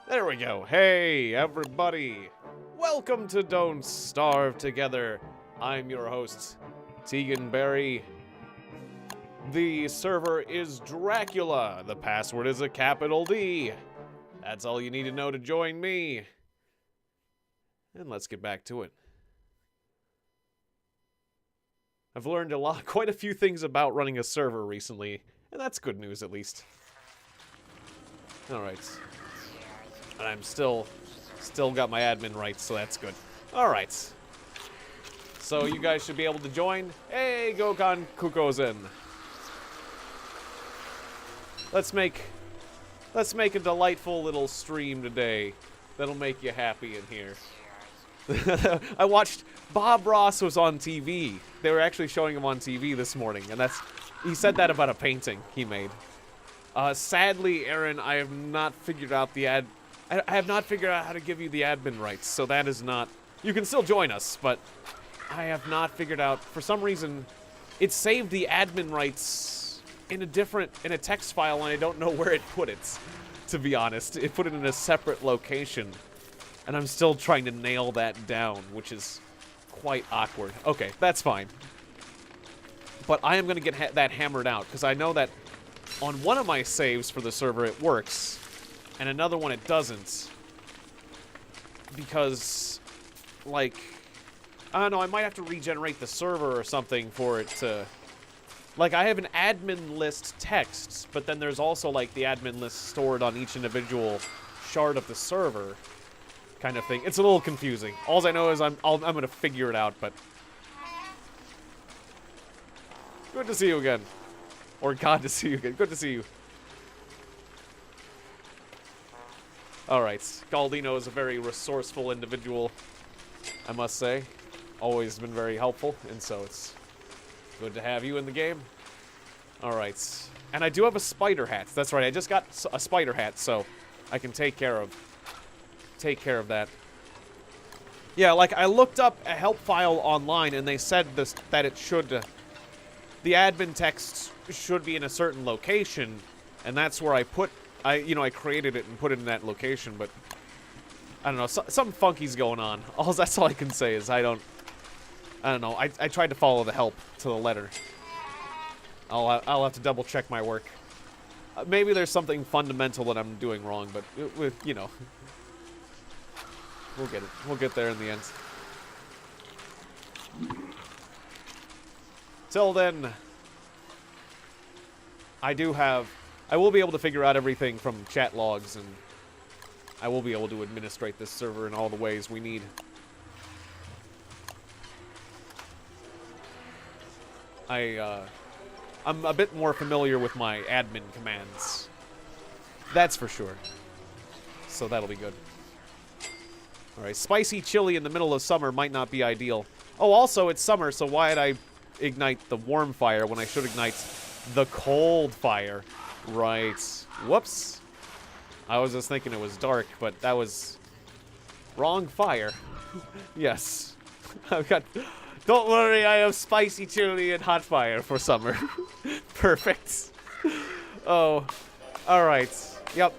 There we go. Hey, everybody. Welcome to Don't Starve Together. I'm your host, Tiegon Berry. The server is Dracula. The password is a capital D. That's all you need to know to join me. And let's get back to it. I've learned quite a few things about running a server recently, and that's good news at least. Alright. And I'm still got my admin rights, so that's good. Alright. So you guys should be able to join. Hey, Gokon Kuko's in. Let's make a delightful little stream today that'll make you happy in here. I watched Bob Ross was on TV. They were actually showing him on TV this morning, and he said that about a painting he made. Sadly, Aaron, I have not figured out I have not figured out how to give you the admin rights, so that is not. You can still join us, but I have not figured out. For some reason, it saved the admin rights in a text file, and I don't know where it put it. To be honest, it put it in a separate location. And I'm still trying to nail that down, which is quite awkward. Okay, that's fine. But I am going to get that hammered out, because I know that on one of my saves for the server it works, and another one it doesn't. Because, like, I don't know, I might have to regenerate the server or something for it to... Like, I have an admin list text, but then there's also, like, the admin list stored on each individual shard of the server. Kind of thing. It's a little confusing. All I know is I'm gonna figure it out, but... Good to see you again. Or God to see you again. Good to see you. Alright. Galdino is a very resourceful individual, I must say. Always been very helpful, and so it's good to have you in the game. Alright. And I do have a spider hat. That's right, I just got a spider hat, so I can take care of that. Yeah, like, I looked up a help file online, and they said that it should... the admin text should be in a certain location, and that's where I created it and put it in that location, but... I don't know, something funky's going on. That's all I can say is I don't know, I tried to follow the help to the letter. I'll have to double-check my work. Maybe there's something fundamental that I'm doing wrong, but, you know... We'll get it. We'll get there in the end. Till then, I will be able to figure out everything from chat logs, and I will be able to administrate this server in all the ways we need. I'm a bit more familiar with my admin commands. That's for sure. So that'll be good. Alright, spicy chili in the middle of summer might not be ideal. Oh, also, it's summer, so why did I ignite the warm fire when I should ignite the cold fire? Right. Whoops. I was just thinking it was dark, but that was... wrong fire. Yes. I've got... Don't worry, I have spicy chili and hot fire for summer. Perfect. Oh. Alright. Yep.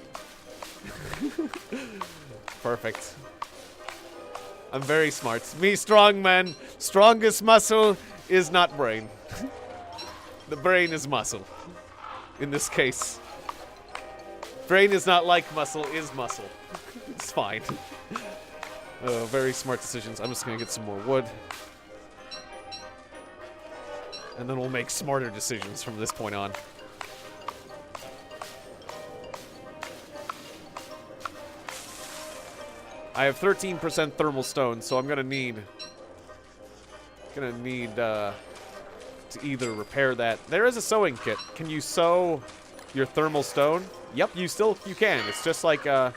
Perfect. I'm very smart. Me strong man. Strongest muscle is not brain. The brain is muscle. In this case. Brain is not like muscle, is muscle. It's fine. Very smart decisions. I'm just gonna get some more wood. And then we'll make smarter decisions from this point on. I have 13% thermal stone, so I'm gonna need to either repair that. There is a sewing kit. Can you sew your thermal stone? Yep, you can. It's just like yeah,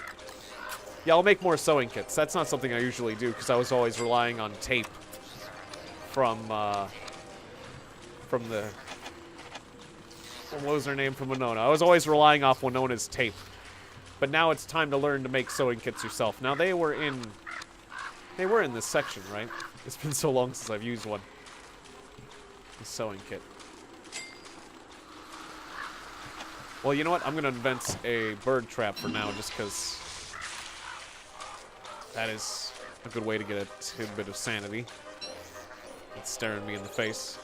I'll make more sewing kits. That's not something I usually do because I was always relying on tape from what was her name from Winona? I was always relying off Winona's tape. But now it's time to learn to make sewing kits yourself. Now they were in this section, right? It's been so long since I've used one. The sewing kit. Well, you know what? I'm gonna invent a bird trap for now, just because That is a good way to get a tidbit of sanity. It's staring me in the face.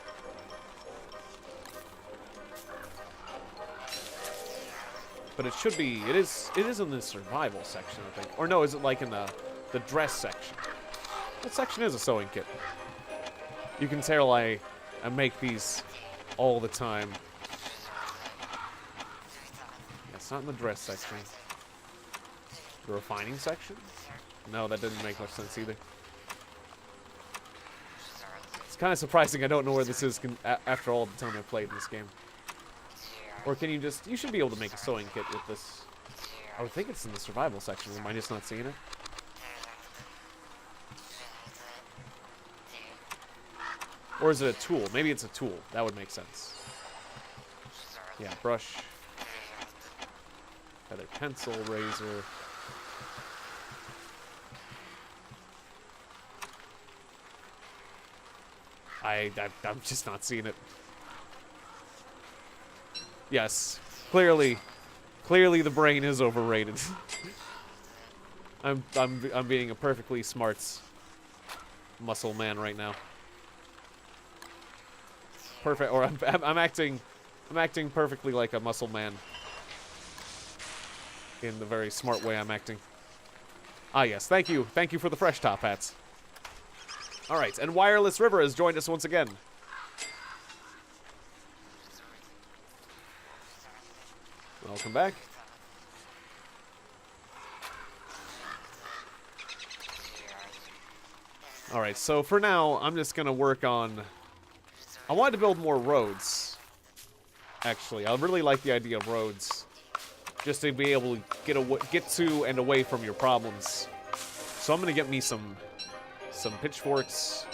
But it should be, it is in the survival section, I think. Or no, is it like in the dress section? What section is a sewing kit? You can tell I make these all the time. Yeah, it's not in the dress section. The refining section? No, that didn't make much sense either. It's kind of surprising I don't know where this is after all the time I played this game. Or can you just... You should be able to make a sewing kit with this. I would think it's in the survival section. Am I just not seeing it? Or is it a tool? Maybe it's a tool. That would make sense. Yeah, brush. Feather pencil, razor. I'm just not seeing it. Yes, clearly the brain is overrated. I'm being a perfectly smart muscle man right now. Perfect, or I'm acting perfectly like a muscle man. In the very smart way I'm acting. Ah yes, thank you for the fresh top hats. All right, and Wireless River has joined us once again. Welcome back. Alright, so for now, I'm just gonna work on... I wanted to build more roads. Actually, I really like the idea of roads. Just to be able to get to and away from your problems. So I'm gonna get me some pitchforks.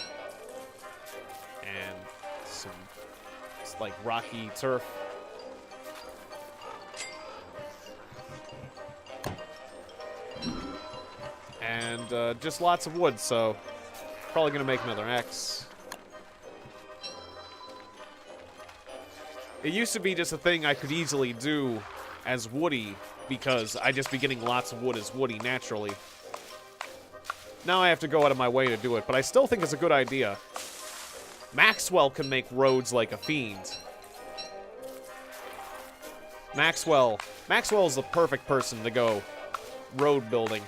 And some, like, rocky turf. And just lots of wood, so probably gonna make another axe. It used to be just a thing I could easily do as Woody, because I'd just be getting lots of wood as Woody naturally. Now I have to go out of my way to do it, but I still think it's a good idea. Maxwell can make roads like a fiend. Maxwell's the perfect person to go road building.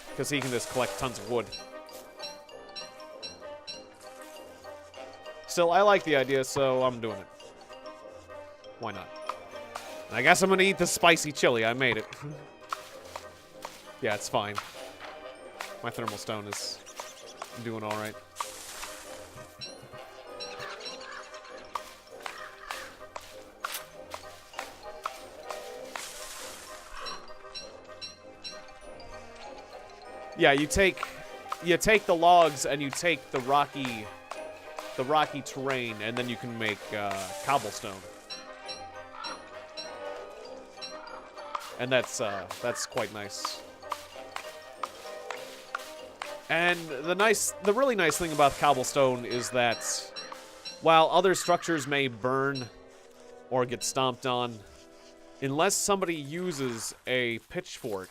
Because he can just collect tons of wood. Still, I like the idea, so I'm doing it. Why not? And I guess I'm gonna eat the spicy chili. I made it. Yeah, it's fine. My thermal stone is doing alright. Yeah, you take the logs and you take the rocky terrain, and then you can make cobblestone. And that's quite nice. And the really nice thing about cobblestone is that while other structures may burn or get stomped on, unless somebody uses a pitchfork,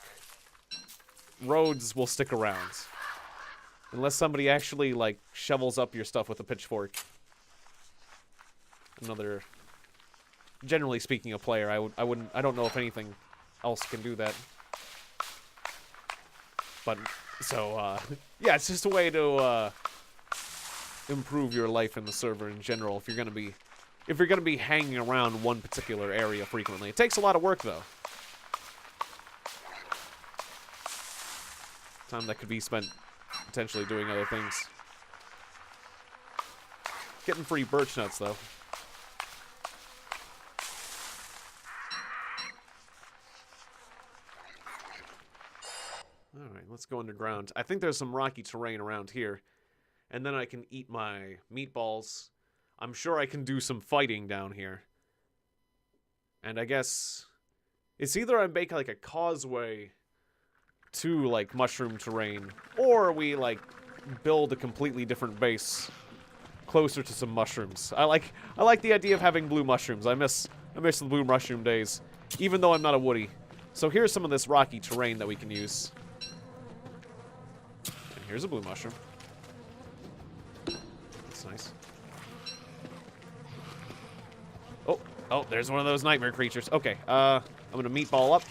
roads will stick around. Unless somebody actually, like, shovels up your stuff with a pitchfork. Generally speaking, a player, I don't know if anything else can do that. But, so, yeah, it's just a way to, improve your life in the server in general if you're gonna be hanging around one particular area frequently. It takes a lot of work, though. Time that could be spent potentially doing other things. Getting free birch nuts, though. Alright, let's go underground. I think there's some rocky terrain around here. And then I can eat my meatballs. I'm sure I can do some fighting down here. And I guess... it's either I make, like, a causeway to, like, mushroom terrain, or we, like, build a completely different base closer to some mushrooms. I like the idea of having blue mushrooms. I miss the blue mushroom days, even though I'm not a Woody. So here's some of this rocky terrain that we can use. And here's a blue mushroom. That's nice. Oh, there's one of those nightmare creatures. Okay, I'm gonna meatball up.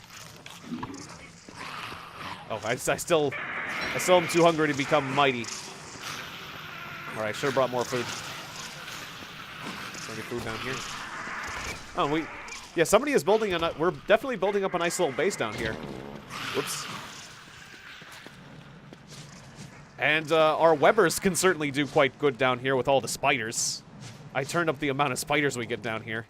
Oh, I still am too hungry to become mighty. All right, should have brought more food. Plenty of food down here. Oh, yeah, somebody is building we're definitely building up a nice little base down here. Whoops. And our webbers can certainly do quite good down here with all the spiders. I turned up the amount of spiders we get down here.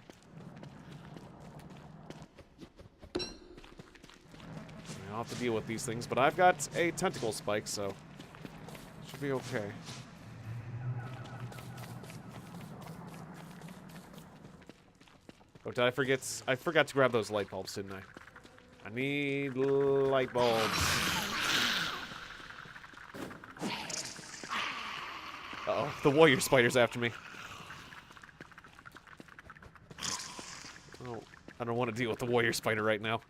I'll have to deal with these things, but I've got a tentacle spike, so it should be okay. Oh, did I forget? I forgot to grab those light bulbs, didn't I? I need light bulbs. Uh-oh, the warrior spider's after me. Oh, I don't want to deal with the warrior spider right now.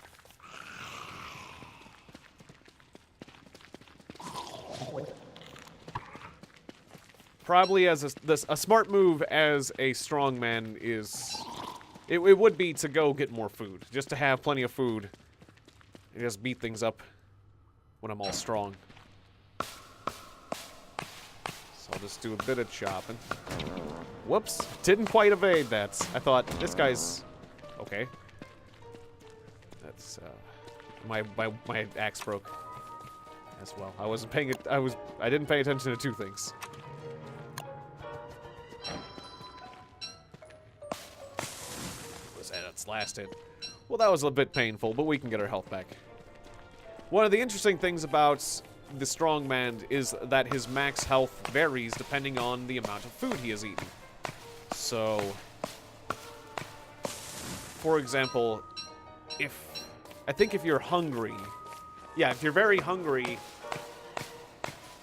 Probably as a smart move as a strongman is... It would be to go get more food. Just to have plenty of food. And just beat things up when I'm all strong. So I'll just do a bit of chopping. Whoops. Didn't quite evade that. I thought, this guy's... Okay. That's, my axe broke. As well. I wasn't paying it... I didn't pay attention to two things. That's last hit. Well, that was a bit painful, but we can get our health back. One of the interesting things about the strongman is that his max health varies depending on the amount of food he has eaten. So, for example, I think if you're hungry, yeah, if you're very hungry,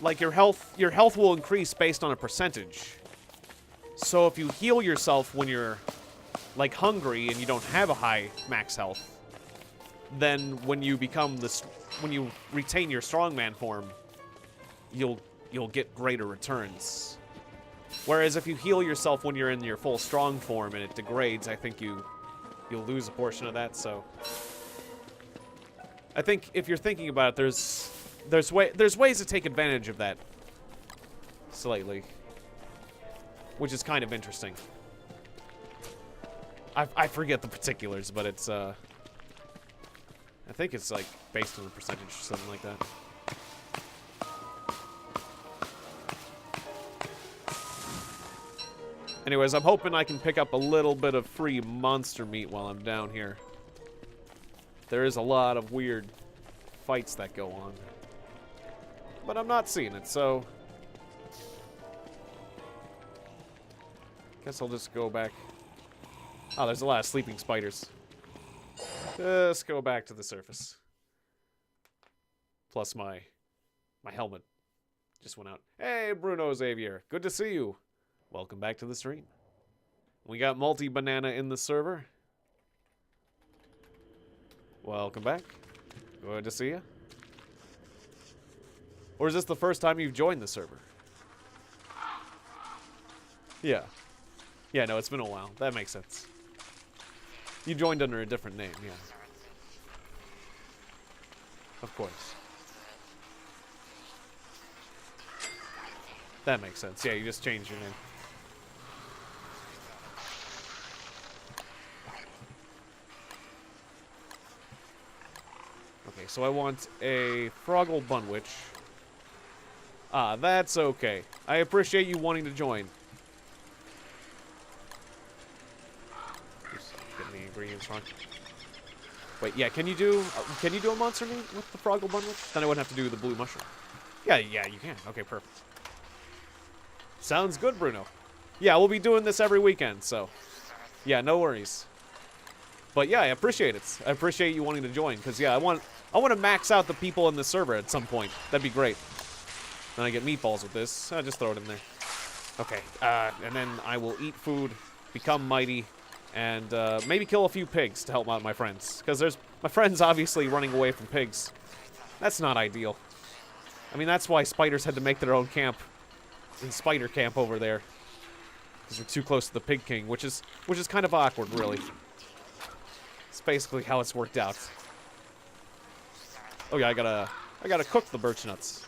like your health will increase based on a percentage. So if you heal yourself when you're like hungry and you don't have a high max health, then when you when you retain your strongman form, you'll get greater returns. Whereas if you heal yourself when you're in your full strong form and it degrades, I think you'll lose a portion of that. So I think if you're thinking about it, there's ways to take advantage of that slightly, which is kind of interesting. I forget the particulars, but it's, I think it's, like, based on a percentage or something like that. Anyways, I'm hoping I can pick up a little bit of free monster meat while I'm down here. There is a lot of weird fights that go on. But I'm not seeing it, so... Guess I'll just go back... Oh, there's a lot of sleeping spiders. Let's go back to the surface. Plus my helmet just went out. Hey, Bruno Xavier. Good to see you. Welcome back to the stream. We got multi-banana in the server. Welcome back. Good to see you. Or is this the first time you've joined the server? Yeah. Yeah, no, it's been a while. That makes sense. You joined under a different name, yeah. Of course. That makes sense. Yeah, you just changed your name. Okay, so I want a Froggle Bunwich. Ah, that's okay. I appreciate you wanting to join. Get the ingredients wrong. Wait, yeah, can you do a monster meat with the Froggle Bunwich? Then I wouldn't have to do the blue mushroom. Yeah, you can. Okay, perfect. Sounds good, Bruno. Yeah, we'll be doing this every weekend, so... Yeah, no worries. But yeah, I appreciate it. I appreciate you wanting to join, because yeah, I want to max out the people in the server at some point. That'd be great. Then I get meatballs with this. I'll just throw it in there. Okay, and then I will eat food, become mighty, And maybe kill a few pigs to help out my friends. Because there's my friends obviously running away from pigs. That's not ideal. I mean, that's why spiders had to make their own camp in Spider Camp over there. Because we're too close to the Pig King, which is kind of awkward, really. It's basically how it's worked out. Oh yeah, I gotta cook the birch nuts.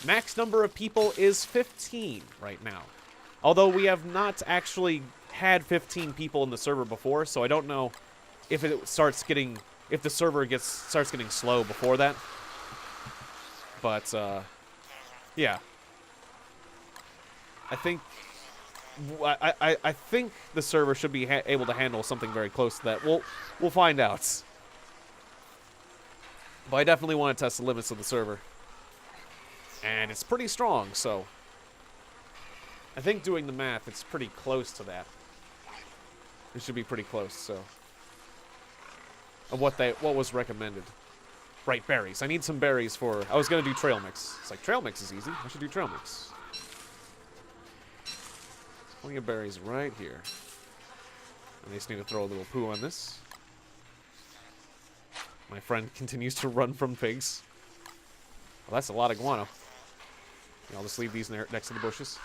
Max number of people is 15 right now. Although we have not actually had 15 people in the server before, so I don't know if it starts getting, if the server starts getting slow before that. But yeah, I think I think the server should be able to handle something very close to that. We'll find out. But I definitely want to test the limits of the server, and it's pretty strong, so I think doing the math, it's pretty close to that. It should be pretty close, so. Of what was recommended. Right, berries. I need some berries for, I was gonna do trail mix. It's like, trail mix is easy. I should do trail mix. Plenty of berries right here. And I just need to throw a little poo on this. My friend continues to run from pigs. Well, that's a lot of guano. Yeah, I'll just leave these next to the bushes.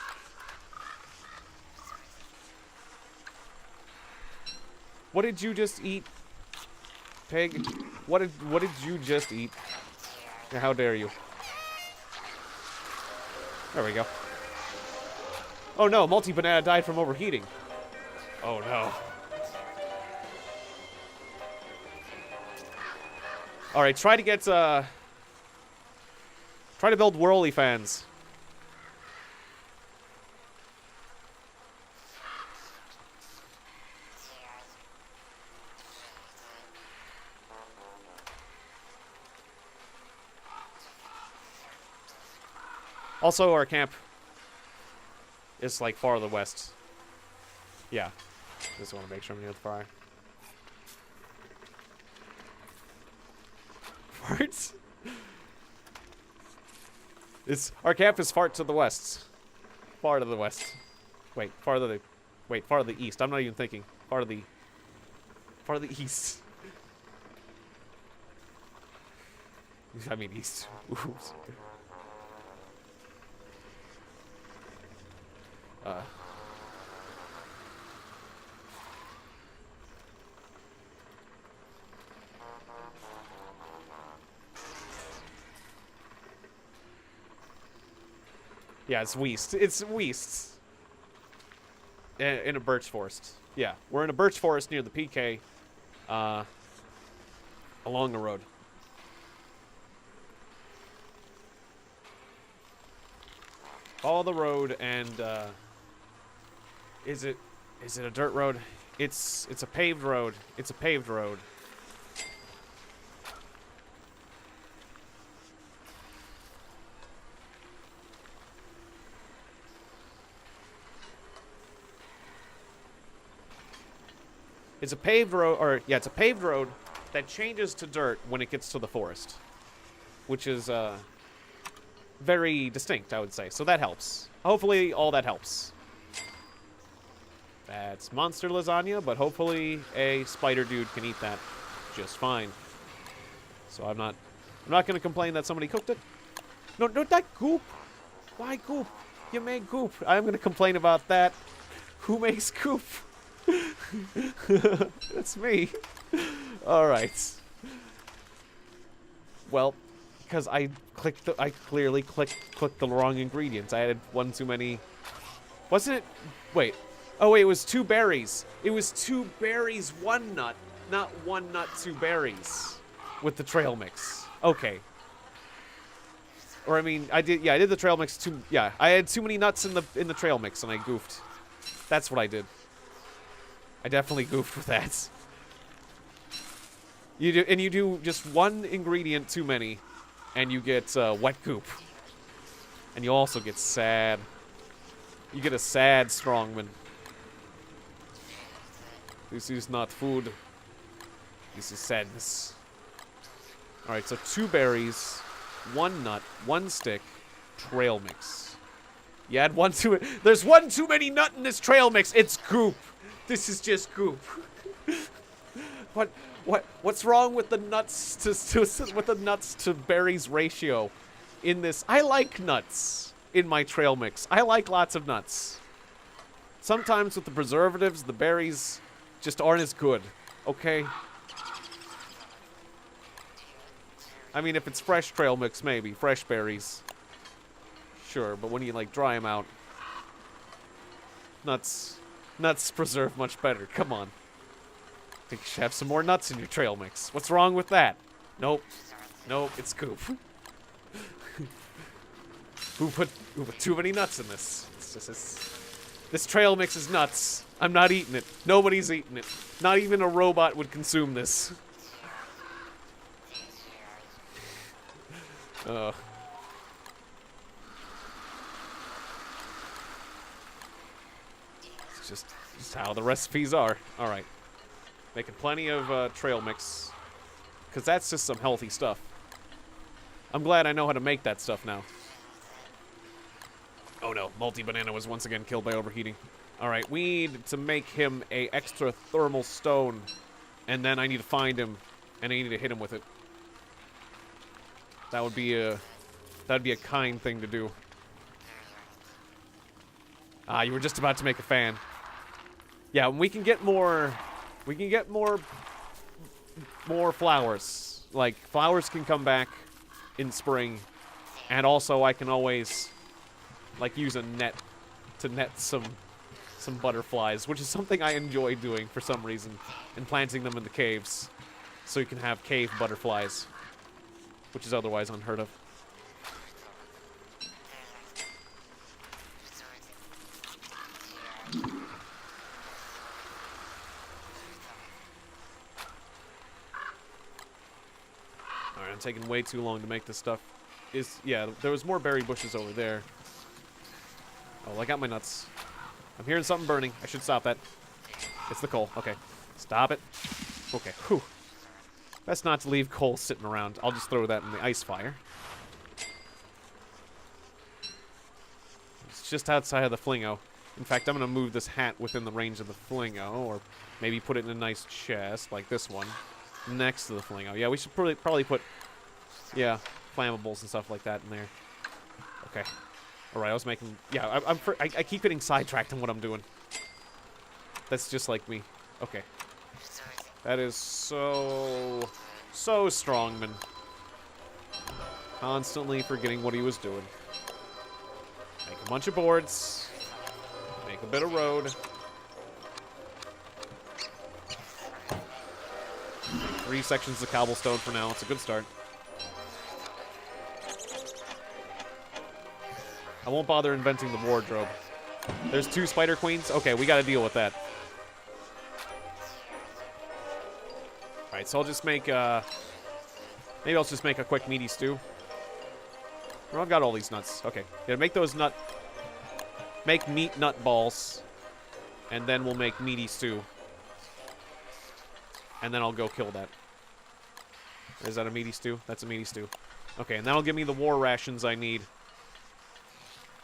What did you just eat, pig? What did you just eat? How dare you? There we go. Oh no, multi-banana died from overheating. Oh no. Alright, try to get, try to build whirly fans. Also, our camp is like far to the west. Yeah. Just want to make sure I'm near the fire. Farts? Our camp is far to the west. Far to the west. Wait, far to the east. I'm not even thinking. Far to the east. I mean east. Oops. Yeah, it's west. It's west. In a birch forest. Yeah, we're in a birch forest near the PK. Along the road. Follow the road and is it a dirt road? It's a paved road. It's a paved road. It's a paved road, or yeah, it's a paved road that changes to dirt when it gets to the forest, which is very distinct, I would say. So that helps. Hopefully, all that helps. That's monster lasagna, but hopefully a spider dude can eat that just fine. So I'm not going to complain that somebody cooked it. No, that goop. Why goop? You made goop. I'm going to complain about that. Who makes goop? That's me. All right. Well, because I clearly clicked the wrong ingredients. I added one too many. Wasn't it? Wait. Oh wait, it was 2 berries. It was 2 berries, 1 nut, not 1 nut, 2 berries, with the trail mix. Okay. Or I mean, I did the trail mix too. Yeah, I had too many nuts in the trail mix, and I goofed. That's what I did. I definitely goofed with that. You do just 1 ingredient too many, and you get wet goop. And you also get sad. You get a sad strongman. This is not food. This is sadness. Alright, so 2 berries, 1 nut, 1 stick, trail mix. You had one too. There's one too many nut in this trail mix. It's goop. This is just goop. What's wrong with the nuts to berries ratio in this? I like nuts in my trail mix. I like lots of nuts. Sometimes with the preservatives, the berries just aren't as good. Okay. I mean, if it's fresh trail mix, maybe fresh berries. Sure, but when you like dry them out, nuts preserve much better. Come on. I think you should have some more nuts in your trail mix. What's wrong with that? Nope. Nope, it's goop. Who put too many nuts in this? This trail mix is nuts. I'm not eating it. Nobody's eating it. Not even a robot would consume this. It's just how the recipes are. All right. Making plenty of trail mix. Because that's just some healthy stuff. I'm glad I know how to make that stuff now. Oh no, Multi-Banana was once again killed by overheating. Alright, we need to make him a extra thermal stone. And then I need to find him. And I need to hit him with it. That'd be a kind thing to do. Ah, you were just about to make a fan. Yeah, we can get more flowers. Like, flowers can come back in spring. And also I can always, like, use a net to net some butterflies, which is something I enjoy doing for some reason, and planting them in the caves. So you can have cave butterflies, which is otherwise unheard of. Alright, I'm taking way too long to make this stuff. Yeah, there was more berry bushes over there. Oh, I got my nuts. I'm hearing something burning. I should stop that. It's the coal. Okay. Stop it. Okay. Whew. Best not to leave coal sitting around. I'll just throw that in the ice fire. It's just outside of the flingo. In fact, I'm going to move this hat within the range of the flingo, or maybe put it in a nice chest, like this one, next to the flingo. Yeah, we should probably put, yeah, flammables and stuff like that in there. Okay. All right, I was making, yeah, I keep getting sidetracked on what I'm doing. That's just like me. Okay. That is so strongman. Constantly forgetting what he was doing. Make a bunch of boards. Make a bit of road. 3 sections of cobblestone for now. It's a good start. I won't bother inventing the wardrobe. There's 2 spider queens? Okay, we gotta deal with that. Alright, so I'll just make, maybe I'll just make a quick meaty stew. Oh, I've got all these nuts. Okay. Yeah, make those make meat nut balls. And then we'll make meaty stew. And then I'll go kill that. Is that a meaty stew? That's a meaty stew. Okay, and that'll give me the war rations I need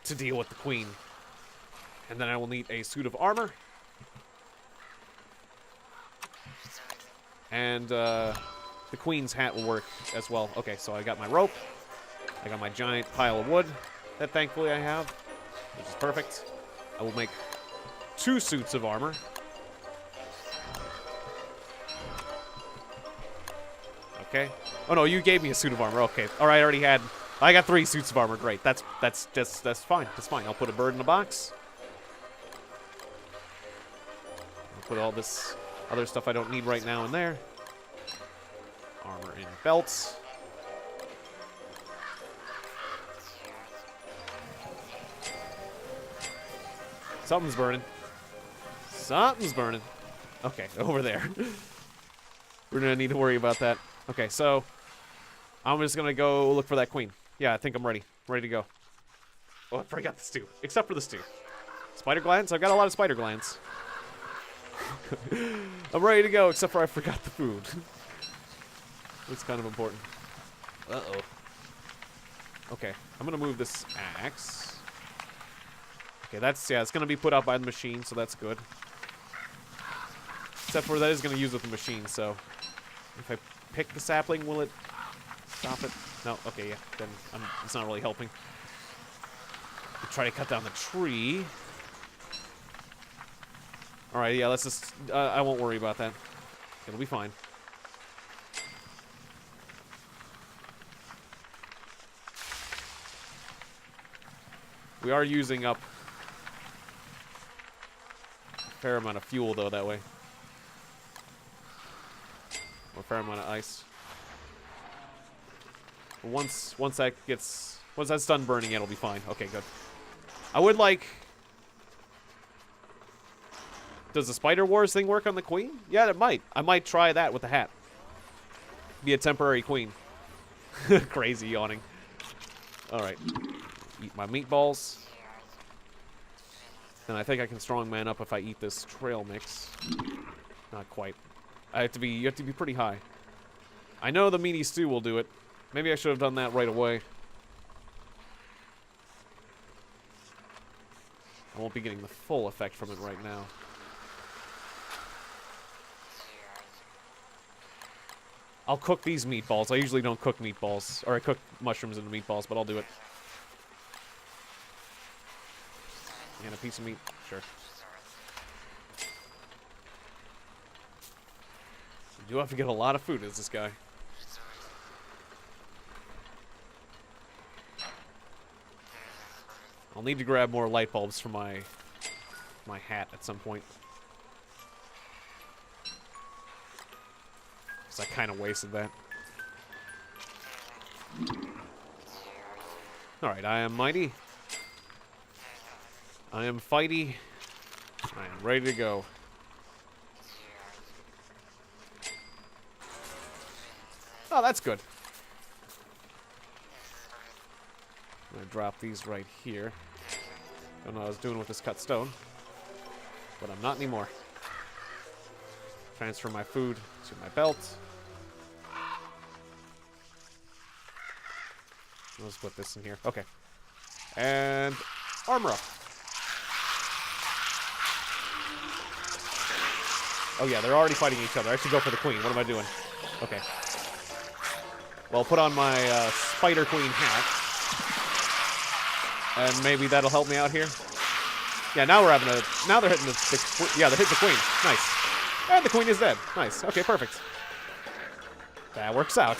to deal with the queen. And then I will need a suit of armor. And the queen's hat will work as well. Okay, so I got my rope. I got my giant pile of wood that thankfully I have, which is perfect. I will make 2 suits of armor. Okay. Oh no, you gave me a suit of armor. Okay. All right, I got 3 suits of armor. Great. That's fine. That's fine. I'll put a bird in a box. I'll put all this other stuff I don't need right now in there. Armor in belts. Something's burning. Something's burning. Okay, over there. We're gonna need to worry about that. Okay, so I'm just gonna go look for that queen. Yeah, I think I'm ready. Ready to go. Oh, I forgot the stew. Except for the stew. Spider glands? I've got a lot of spider glands. I'm ready to go, except for I forgot the food. It's kind of important. Uh-oh. Okay, I'm gonna move this axe. Okay, that's, yeah, it's gonna be put out by the machine, so that's good. Except for that is gonna use with the machine, so if I pick the sapling, will it stop it? No, okay, yeah, then it's not really helping. Try to cut down the tree. Alright, yeah, let's just, I won't worry about that. It'll be fine. We are using up a fair amount of fuel, though, that way. Or a fair amount of ice. But once that's done burning, it'll be fine. Okay, good. I would like... Does the Spider Wars thing work on the queen? Yeah, it might. I might try that with the hat. Be a temporary queen. Crazy yawning. Alright. Eat my meatballs. And I think I can strongman up if I eat this trail mix. Not quite. You have to be pretty high. I know the meaty stew will do it. Maybe I should have done that right away. I won't be getting the full effect from it right now. I'll cook these meatballs. I usually don't cook meatballs. Or I cook mushrooms into meatballs, but I'll do it. And a piece of meat? Sure. You do have to get a lot of food as this guy. I'll need to grab more light bulbs for my hat at some point. Because I kind of wasted that. Alright, I am mighty. I am fighty. I am ready to go. Oh, that's good. I'm gonna drop these right here. Don't know what I was doing with this cut stone, but I'm not anymore. Transfer my food to my belt. Let's put this in here. Okay. And armor up. Oh yeah, they're already fighting each other. I should go for the queen. What am I doing? Okay. Well, put on my Spider Queen hat. And maybe that'll help me out here. Yeah, now we're having a... Now they're hitting yeah, they're hitting the queen. Nice. And the queen is dead. Nice. Okay, perfect. That works out.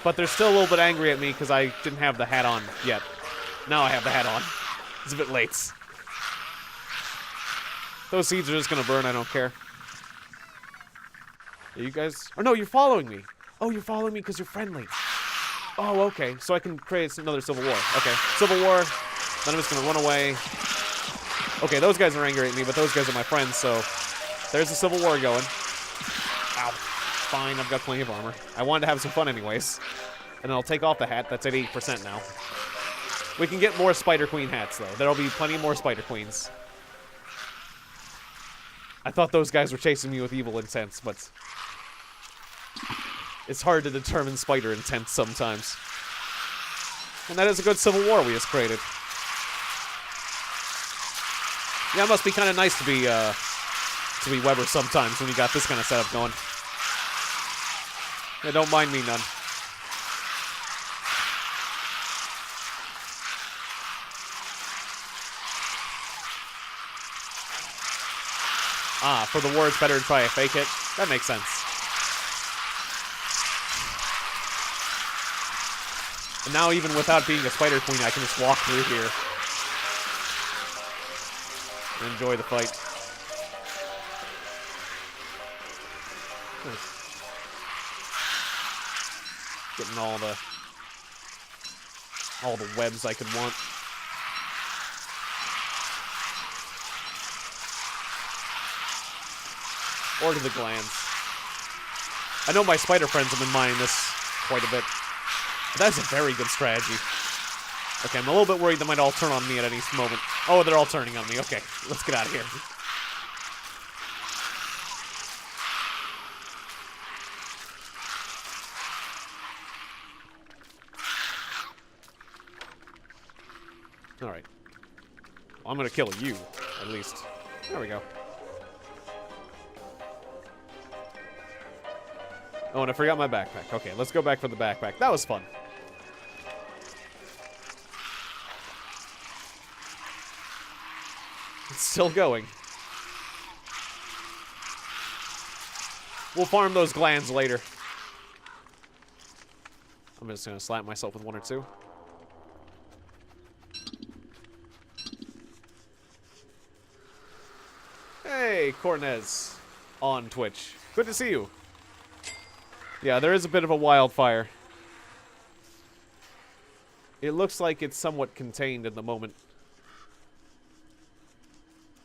But they're still a little bit angry at me because I didn't have the hat on yet. Now I have the hat on. It's a bit late. Those seeds are just going to burn. I don't care. Are you guys... Oh, no, you're following me. Oh, you're following me because you're friendly. Oh, okay. So I can create another civil war. Okay. Civil war. Then I'm just going to run away. Okay, those guys are angry at me, but those guys are my friends, so... There's a civil war going. Ow. Fine, I've got plenty of armor. I wanted to have some fun anyways. And then I'll take off the hat. That's at 8% now. We can get more Spider Queen hats, though. There'll be plenty more Spider Queens. I thought those guys were chasing me with evil intents, but... It's hard to determine spider intent sometimes. And that is a good civil war we just created. Yeah, it must be kind of nice to be Weber sometimes when you got this kind of setup going. Yeah, don't mind me none. Ah, for the war it's better to try a fake hit? That makes sense. And now, even without being a Spider Queen, I can just walk through here and enjoy the fight. Nice. Getting all the webs I could want. Or to the glands. I know my spider friends have been mining this quite a bit. That's a very good strategy. Okay, I'm a little bit worried they might all turn on me at any moment. Oh, they're all turning on me. Okay, let's get out of here. Alright. I'm gonna kill you, at least. There we go. Oh, and I forgot my backpack. Okay, let's go back for the backpack. That was fun. It's still going. We'll farm those glands later. I'm just gonna slap myself with one or two. Hey, Cornez on Twitch. Good to see you. Yeah, there is a bit of a wildfire. It looks like it's somewhat contained in the moment.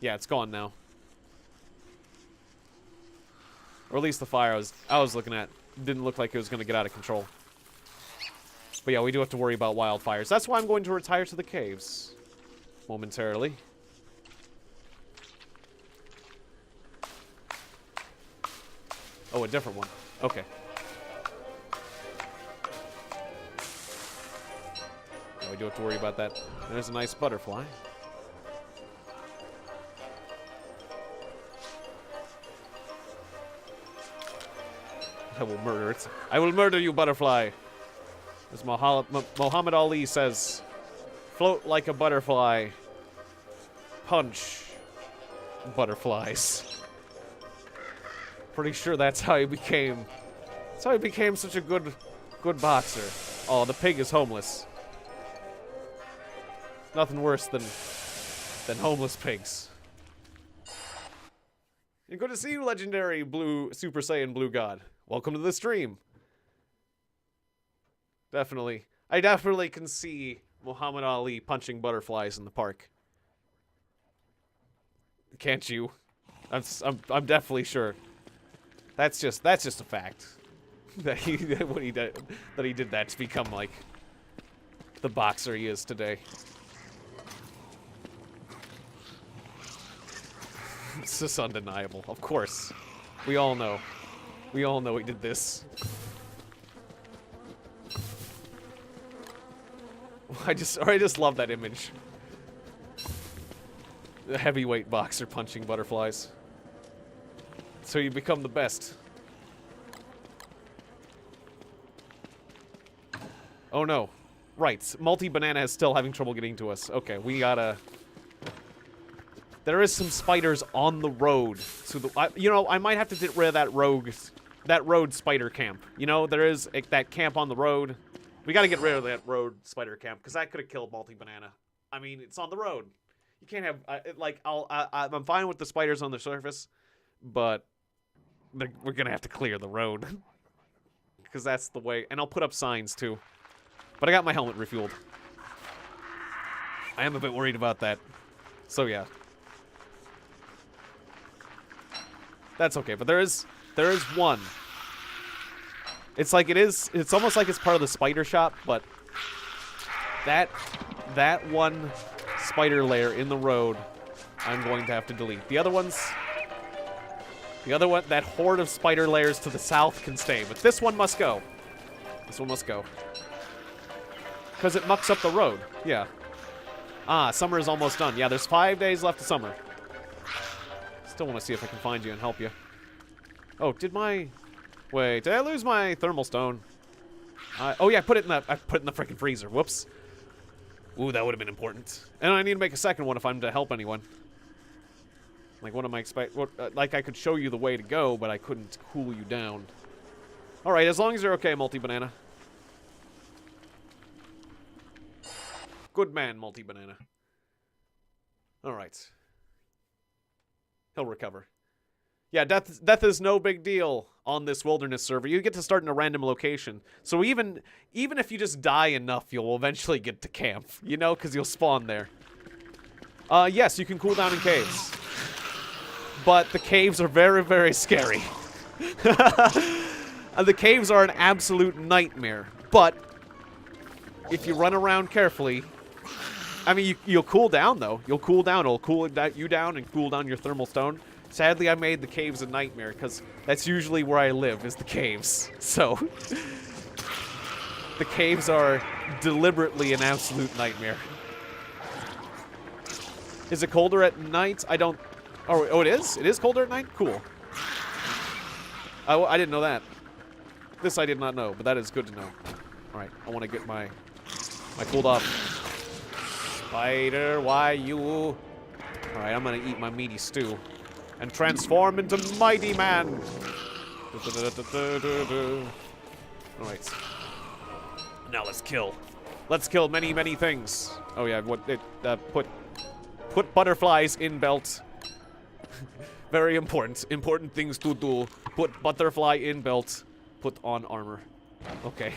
Yeah, it's gone now. Or at least the fire I was looking at didn't look like it was going to get out of control. But yeah, we do have to worry about wildfires. That's why I'm going to retire to the caves momentarily. Oh, a different one. Okay. Yeah, we do have to worry about that. There's a nice butterfly. I will murder it. I will murder you, butterfly. As Muhammad Ali says, float like a butterfly. Punch butterflies. Pretty sure that's how he became. That's how he became such a good boxer. Oh, the pig is homeless. Nothing worse than homeless pigs. And good to see you, legendary Blue Super Saiyan Blue God. Welcome to the stream. Definitely. I definitely can see Muhammad Ali punching butterflies in the park. Can't you? I'm definitely sure. That's just a fact. That he did that to become like the boxer he is today. It's just undeniable. Of course. We all know. We all know he did this. I just love that image. The heavyweight boxer punching butterflies. So you become the best. Oh no. Right. Multi-Banana is still having trouble getting to us. Okay, we gotta... There is some spiders on the road. So you know, I might have to get rid of that road spider camp. You know, there is that camp on the road. We gotta get rid of that road spider camp, because that could have killed Multi-Banana. I mean, it's on the road. You can't have, I'm fine with the spiders on the surface, but we're gonna have to clear the road. Because that's the way, and I'll put up signs too. But I got my helmet refueled. I am a bit worried about that. So yeah. That's okay, but there is one. It's like it's almost like it's part of the spider shop, but that one spider lair in the road, I'm going to have to delete. The other one, that horde of spider lairs to the south can stay, but this one must go. This one must go. Because it mucks up the road. Yeah. Ah, summer is almost done. Yeah, there's 5 days left of summer. Still want to see if I can find you and help you. Oh, wait, did I lose my thermal stone? Oh yeah, I put it in the freaking freezer. Whoops. Ooh, that would have been important. And I need to make a second one if I'm to help anyone. Like, what am I like, I could show you the way to go, but I couldn't cool you down. Alright, as long as you're okay, Multi-Banana. Good man, Multi-Banana. Alright. He'll recover. Yeah, death is no big deal on this wilderness server. You get to start in a random location. So even if you just die enough, you'll eventually get to camp. You know, because you'll spawn there. Yes, you can cool down in caves. But the caves are very, very scary. The caves are an absolute nightmare. But if you run around carefully... I mean, you'll cool down, though. You'll cool down. It'll cool you down and cool down your thermal stone. Sadly, I made the caves a nightmare, because that's usually where I live, is the caves. So, the caves are deliberately an absolute nightmare. Is it colder at night? I don't... Oh, it is? It is colder at night? Cool. I didn't know that. This I did not know, but that is good to know. Alright, I want to get my cooled off. Spider, why you... Alright, I'm gonna eat my meaty stew. And transform into Mighty Man! Alright. Now let's kill. Let's kill many, many things. Oh yeah, put butterflies in belt. Very important. Important things to do. Put butterfly in belt. Put on armor. Okay.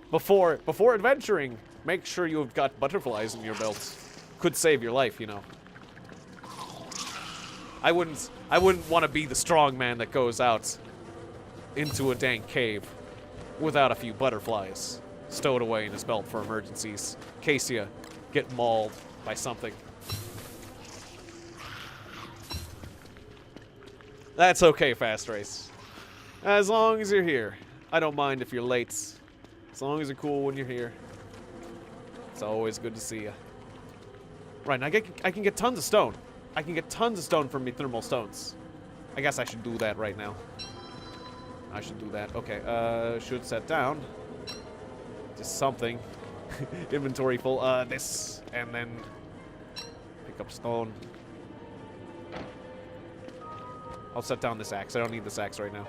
Before adventuring, make sure you've got butterflies in your belt. Could save your life, you know. I wouldn't want to be the strong man that goes out into a dank cave without a few butterflies stowed away in his belt for emergencies, in case you get mauled by something. That's okay, Fast Race. As long as you're here. I don't mind if you're late. As long as you're cool when you're here. It's always good to see you. Right, and I can get tons of stone. I can get tons of stone from me thermal stones. I guess I should do that right now. I should do that. Okay, should set down. Just something. Inventory full. This. And then pick up stone. I'll set down this axe. I don't need this axe right now.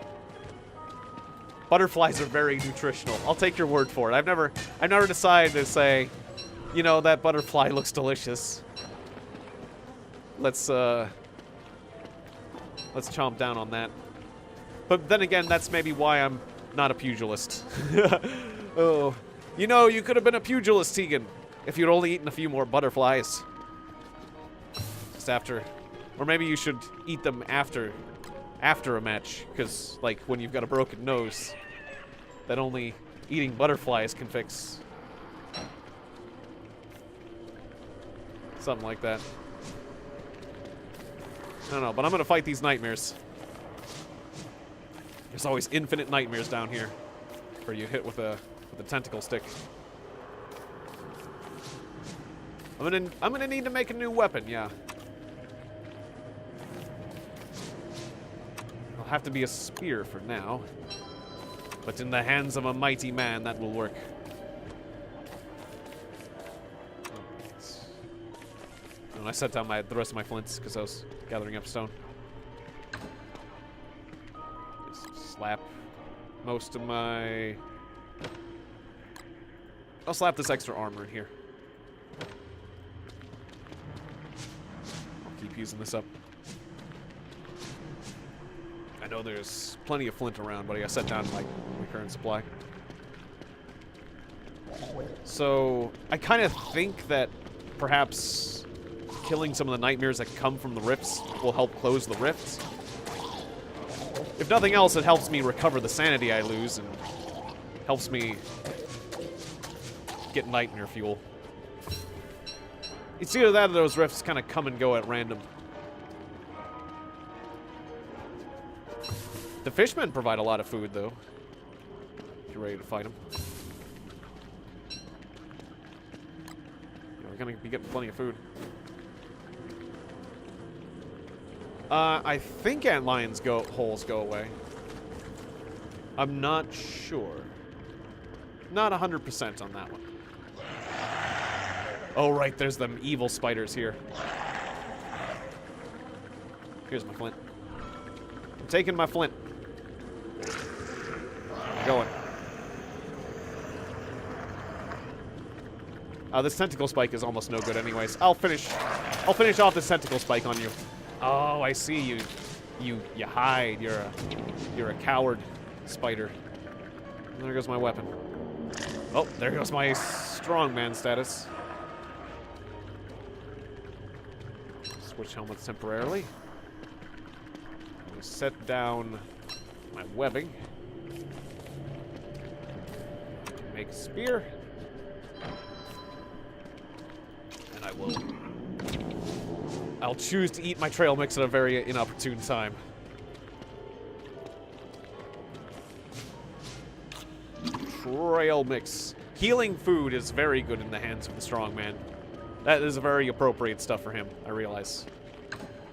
Butterflies are very nutritional. I'll take your word for it. I've never decided to say, you know, that butterfly looks delicious. Let's chomp down on that. But then again, that's maybe why I'm not a pugilist. Oh, you know, you could have been a pugilist, Tiegon, if you'd only eaten a few more butterflies. Just after, or maybe you should eat them after a match, because like when you've got a broken nose, that only eating butterflies can fix. Something like that. I don't know, but I'm gonna fight these nightmares. There's always infinite nightmares down here, where you hit with a tentacle stick. I'm gonna need to make a new weapon, yeah. It'll have to be a spear for now, but in the hands of a mighty man, that will work. And I set down the rest of my flints because I was gathering up stone. Just slap most of my... I'll slap this extra armor in here. I'll keep using this up. I know there's plenty of flint around, but I gotta set down my current supply. So, I kind of think that perhaps killing some of the nightmares that come from the rifts will help close the rifts. If nothing else, it helps me recover the sanity I lose and helps me get nightmare fuel. It's either that or those rifts kind of come and go at random. The fishmen provide a lot of food, though. If you're ready to fight them. Yeah, we're gonna be getting plenty of food. I think antlions holes go away. I'm not sure. Not 100% on that one. Oh, right, there's them evil spiders here. Here's my flint. I'm taking my flint. I'm going. This tentacle spike is almost no good anyways. I'll finish off this tentacle spike on you. Oh, I see you. You hide. You're a coward spider. And there goes my weapon. Oh, there goes my strongman status. Switch helmets temporarily. I'm gonna set down my webbing. Make a spear. And I'll choose to eat my trail mix at a very inopportune time. Trail mix. Healing food is very good in the hands of the strong man. That is a very appropriate stuff for him, I realize.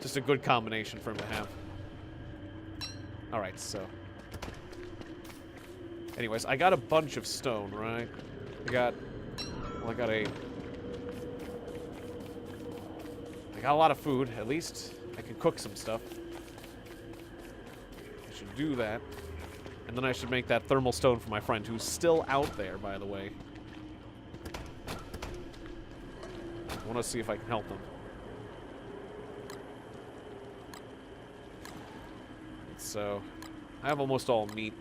Just a good combination for him to have. Alright, so... Anyways, I got a bunch of stone, right? I got a lot of food, at least. I can cook some stuff. I should do that. And then I should make that thermal stone for my friend, who's still out there, by the way. I want to see if I can help them. So, I have almost all meat.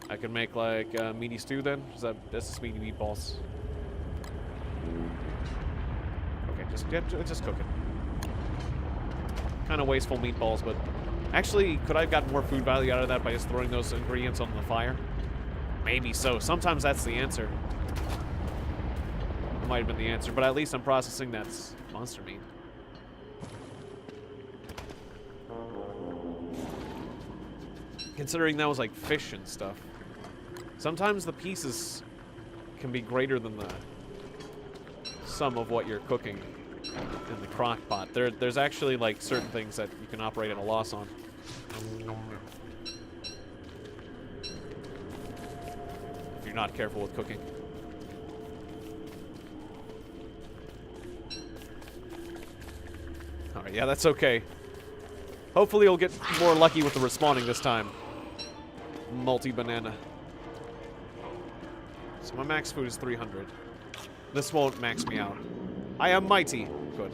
I can make like meaty stew then. That's just meaty meatballs. Okay, just cook it. Kind of wasteful meatballs, but actually, could I have gotten more food value out of that by just throwing those ingredients on the fire? Maybe so. Sometimes that's the answer. It might have been the answer, but at least I'm processing that's monster meat. Considering that was like fish and stuff. Sometimes the pieces can be greater than the sum of what you're cooking in the crock pot. There's actually like certain things that you can operate at a loss on. If you're not careful with cooking. Alright, yeah, that's okay. Hopefully you'll get more lucky with the respawning this time. Multi-banana. So my max food is 300. This won't max me out. I am mighty. Good.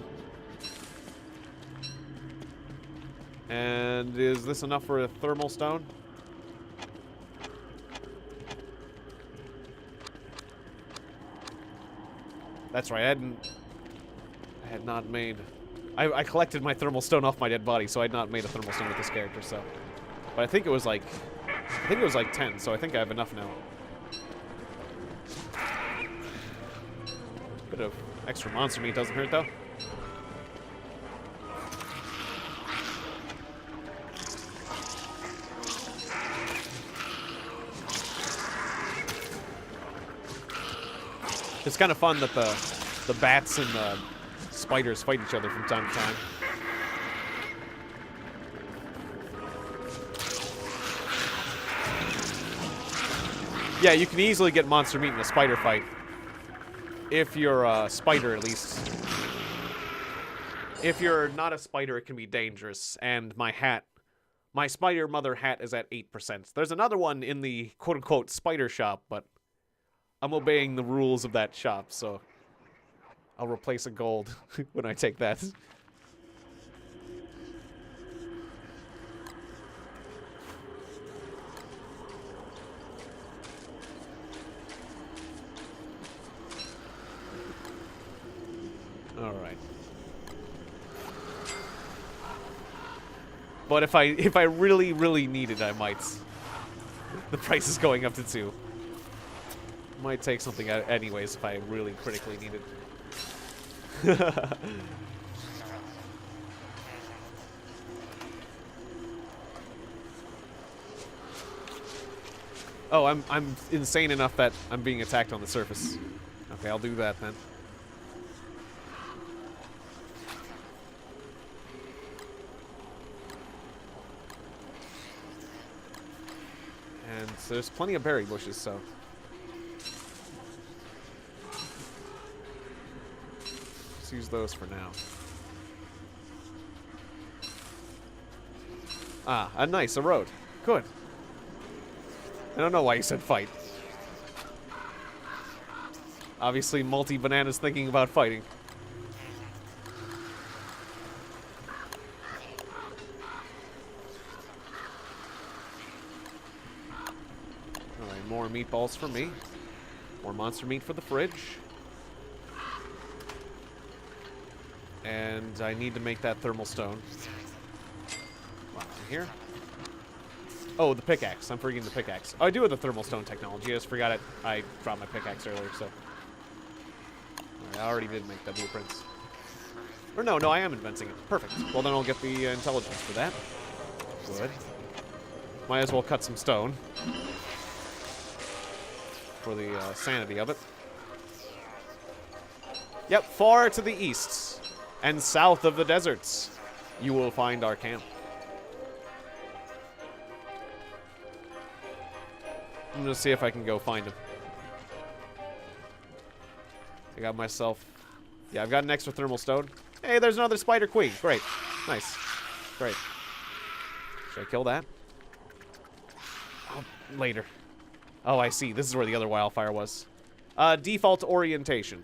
And is this enough for a thermal stone? That's right, I had not made... I collected my thermal stone off my dead body, so I had not made a thermal stone with this character, so... But I think it was like... 10, so I think I have enough now. Bit of extra monster meat doesn't hurt, though. It's kind of fun that the bats and the spiders fight each other from time to time. Yeah, you can easily get monster meat in a spider fight. If you're a spider, at least. If you're not a spider, it can be dangerous. And my spider mother hat is at 8%. There's another one in the quote-unquote spider shop, but I'm obeying the rules of that shop, so I'll replace a gold when I take that. All right. But if I really, really need it, I might. The price is going up to 2. Might take something out anyways if I really critically need it. Oh, I'm insane enough that I'm being attacked on the surface. Okay, I'll do that then. And there's plenty of berry bushes, so... let's use those for now. Ah, a road. Good. I don't know why you said fight. Obviously, multi-banana's thinking about fighting. Alright, more meatballs for me. More monster meat for the fridge. And I need to make that thermal stone. Wow, here. Oh, the pickaxe. I'm forgetting the pickaxe. Oh, I do have the thermal stone technology. I just forgot it. I dropped my pickaxe earlier, so. Right, I already did make the blueprints. Or no, I am inventing it. Perfect. Well, then I'll get the intelligence for that. Good. Might as well cut some stone. For the sanity of it. Yep, far to the east and south of the deserts, you will find our camp. I'm gonna see if I can go find him. I got myself... Yeah, I've got an extra thermal stone. Hey, there's another spider queen. Great. Nice. Great. Should I kill that? Oh, later. Oh, I see. This is where the other wildfire was. Default orientation.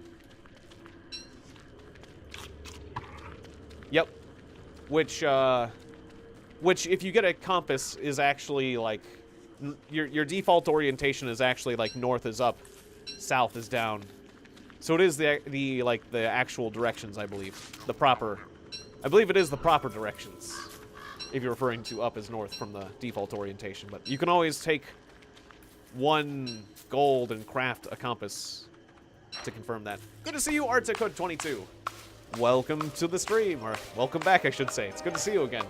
Yep. Which, if you get a compass, is actually, like... Your default orientation is actually, like, north is up, south is down. So it is the actual directions, I believe. The proper... I believe it is the proper directions. If you're referring to up as north from the default orientation. But you can always take 1 gold and craft a compass to confirm that. Good to see you, Artichood22. Welcome to the stream. Or, welcome back, I should say. It's good to see you again.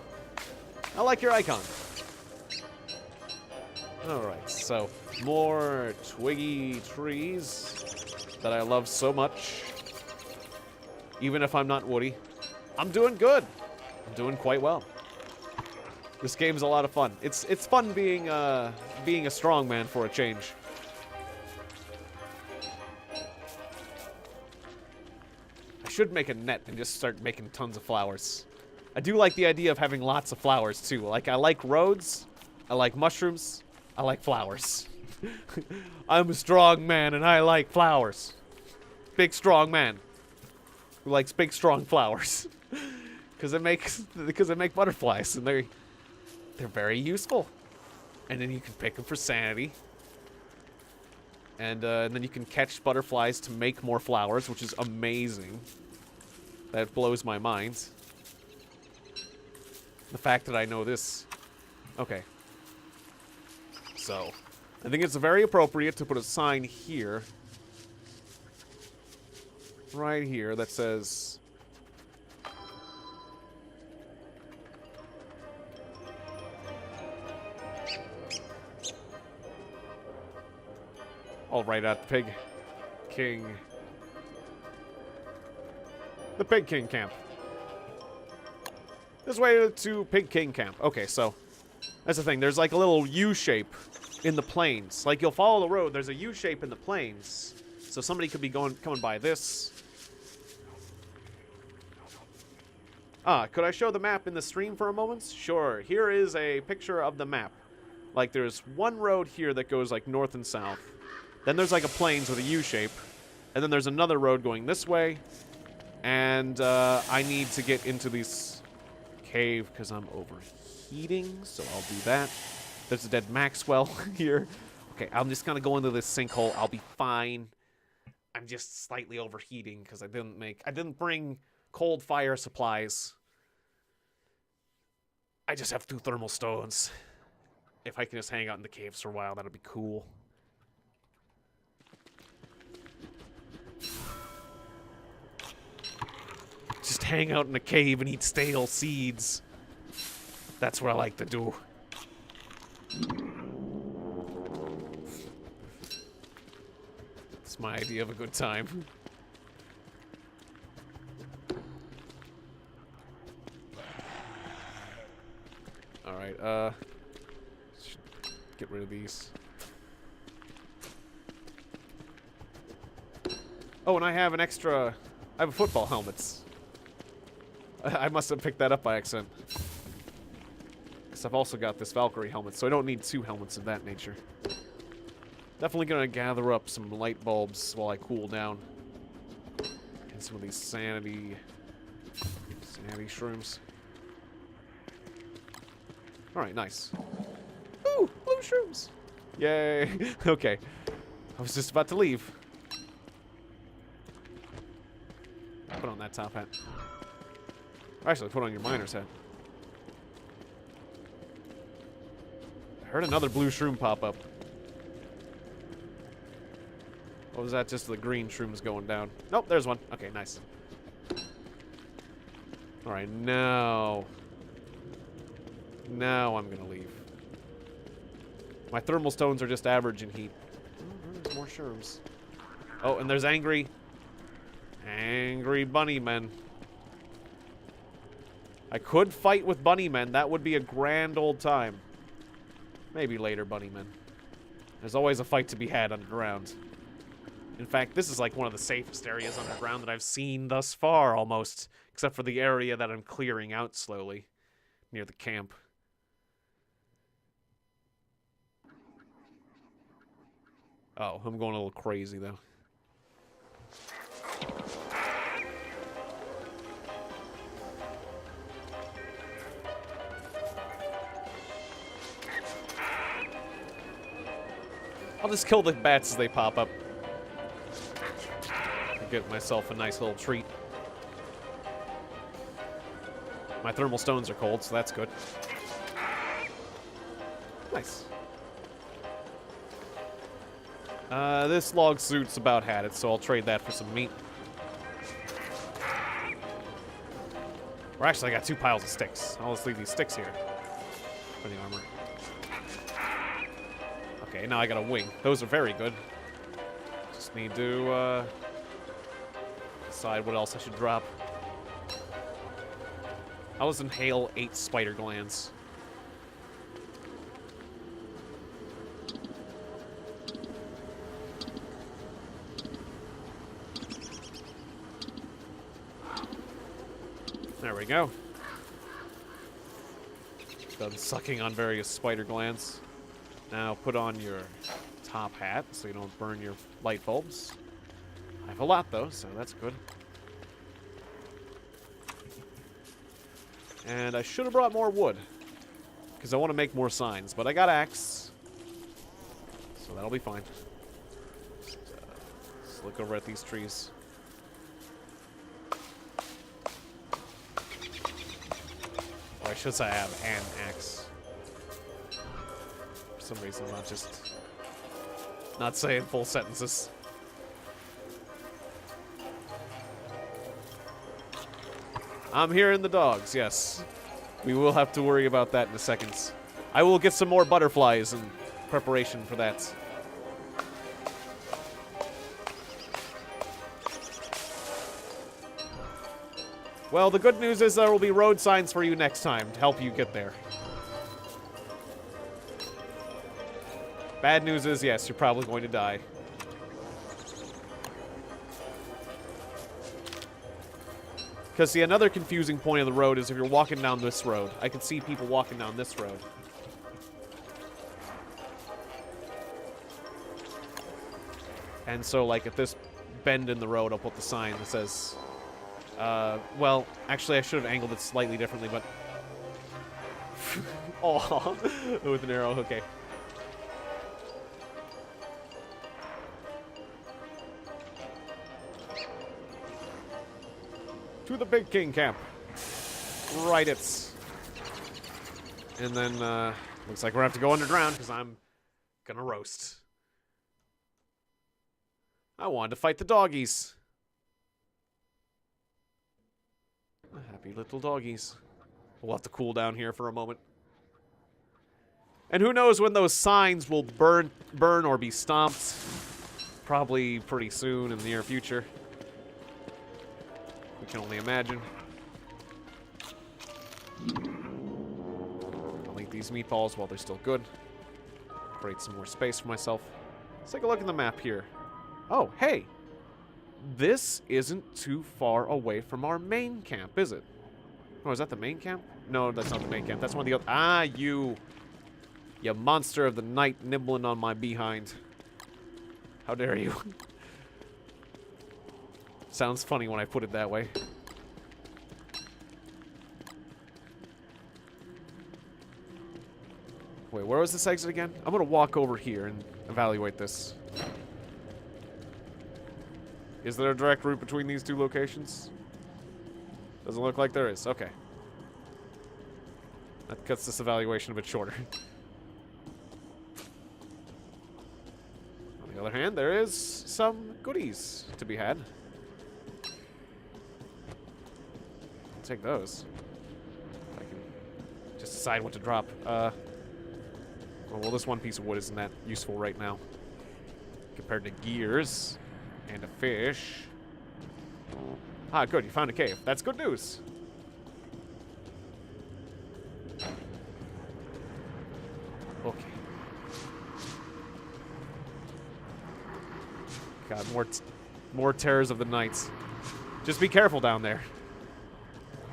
I like your icon. Alright, so more twiggy trees that I love so much. Even if I'm not woody. I'm doing good. I'm doing quite well. This game's a lot of fun. It's fun being a strongman for a change. I should make a net and just start making tons of flowers. I do like the idea of having lots of flowers too. Like, I like roads, I like mushrooms, I like flowers. I'm a strong man and I like flowers. Big strong man who likes big strong flowers. Because they make butterflies and they're very useful. And then you can pick them for sanity. And then you can catch butterflies to make more flowers, which is amazing. That blows my mind. The fact that I know this. Okay. So, I think it's very appropriate to put a sign here. Right here that says... I'll write out Pig King. The Pig King camp. This way to Pig King camp. Okay, so that's the thing. There's like a little U shape in the plains. Like, you'll follow the road. There's a U shape in the plains. So somebody could be coming by this. Could I show the map in the stream for a moment? Sure. Here is a picture of the map. Like, there's one road here that goes like north and south. Then there's like a plains with a U shape. And then there's another road going this way. And I need to get into this cave because I'm overheating. So I'll do that. There's a dead Maxwell here. Okay, I'm just going to go into this sinkhole. I'll be fine. I'm just slightly overheating because I didn't bring cold fire supplies. I just have 2 thermal stones. If I can just hang out in the caves for a while, that'll be cool. Just hang out in a cave and eat stale seeds. That's what I like to do. It's my idea of a good time. Alright, should get rid of these. Oh, and I have an extra... I have a football helmets. I must have picked that up by accident. Because I've also got this Valkyrie helmet, so I don't need 2 helmets of that nature. Definitely gonna gather up some light bulbs while I cool down. And some of these sanity shrooms. Alright, nice. Ooh, blue shrooms! Yay! Okay. I was just about to leave. Put on that top hat. Actually, put on your miner's hat. I heard another blue shroom pop up. What was that? Just the green shrooms going down. Nope, there's one. Okay, nice. Alright, now I'm gonna leave. My thermal stones are just average in heat. Oh, there's more shrooms. Oh, and there's angry Angry bunny men. I could fight with bunny men. That would be a grand old time. Maybe later, bunny men. There's always a fight to be had underground. In fact, this is like one of the safest areas underground that I've seen thus far, almost. Except for the area that I'm clearing out slowly. Near the camp. Oh, I'm going a little crazy, though. I'll just kill the bats as they pop up. And get myself a nice little treat. My thermal stones are cold, so that's good. Nice. This log suit's about had it, so I'll trade that for some meat. Or actually, I got 2 piles of sticks. I'll just leave these sticks here. For the armor. Okay, now I got a wing. Those are very good. Just need to, decide what else I should drop. I'll just inhale 8 spider glands. There we go. Done sucking on various spider glands. Now put on your top hat so you don't burn your light bulbs. I have a lot though, so that's good. And I should have brought more wood, because I want to make more signs, but I got axe, so that'll be fine. Let's look over at these trees. Or I should say I have an axe. For some reason, I'm not saying full sentences. I'm hearing the dogs, yes. We will have to worry about that in a second. I will get some more butterflies in preparation for that. Well, the good news is there will be road signs for you next time to help you get there. Bad news is, yes, you're probably going to die. Because, see, another confusing point of the road is if you're walking down this road. I can see people walking down this road. And so, like, at this bend in the road, I'll put the sign that says... well, actually, I should have angled it slightly differently, but... Oh, with an arrow, okay. To the Big King camp. Right it's. And then, looks like we're gonna have to go underground, because I'm gonna roast. I wanted to fight the doggies. Happy little doggies. We'll have to cool down here for a moment. And who knows when those signs will burn or be stomped. Probably pretty soon in the near future. We can only imagine. I'll eat these meatballs while they're still good. Create some more space for myself. Let's take a look at the map here. Oh, hey! This isn't too far away from our main camp, is it? Oh, is that the main camp? No, that's not the main camp. That's one of the other... Ah, you monster of the night nibbling on my behind. How dare you? Sounds funny when I put it that way. Wait, where was this exit again? I'm gonna walk over here and evaluate this. Is there a direct route between these two locations? Doesn't look like there is. Okay. That cuts this evaluation a bit shorter. On the other hand, there is some goodies to be had. I'll take those. I can just decide what to drop. Well, this one piece of wood isn't that useful right now. Compared to gears and a fish. Ah, good. You found a cave. That's good news. Okay. God, more terrors of the night. Just be careful down there.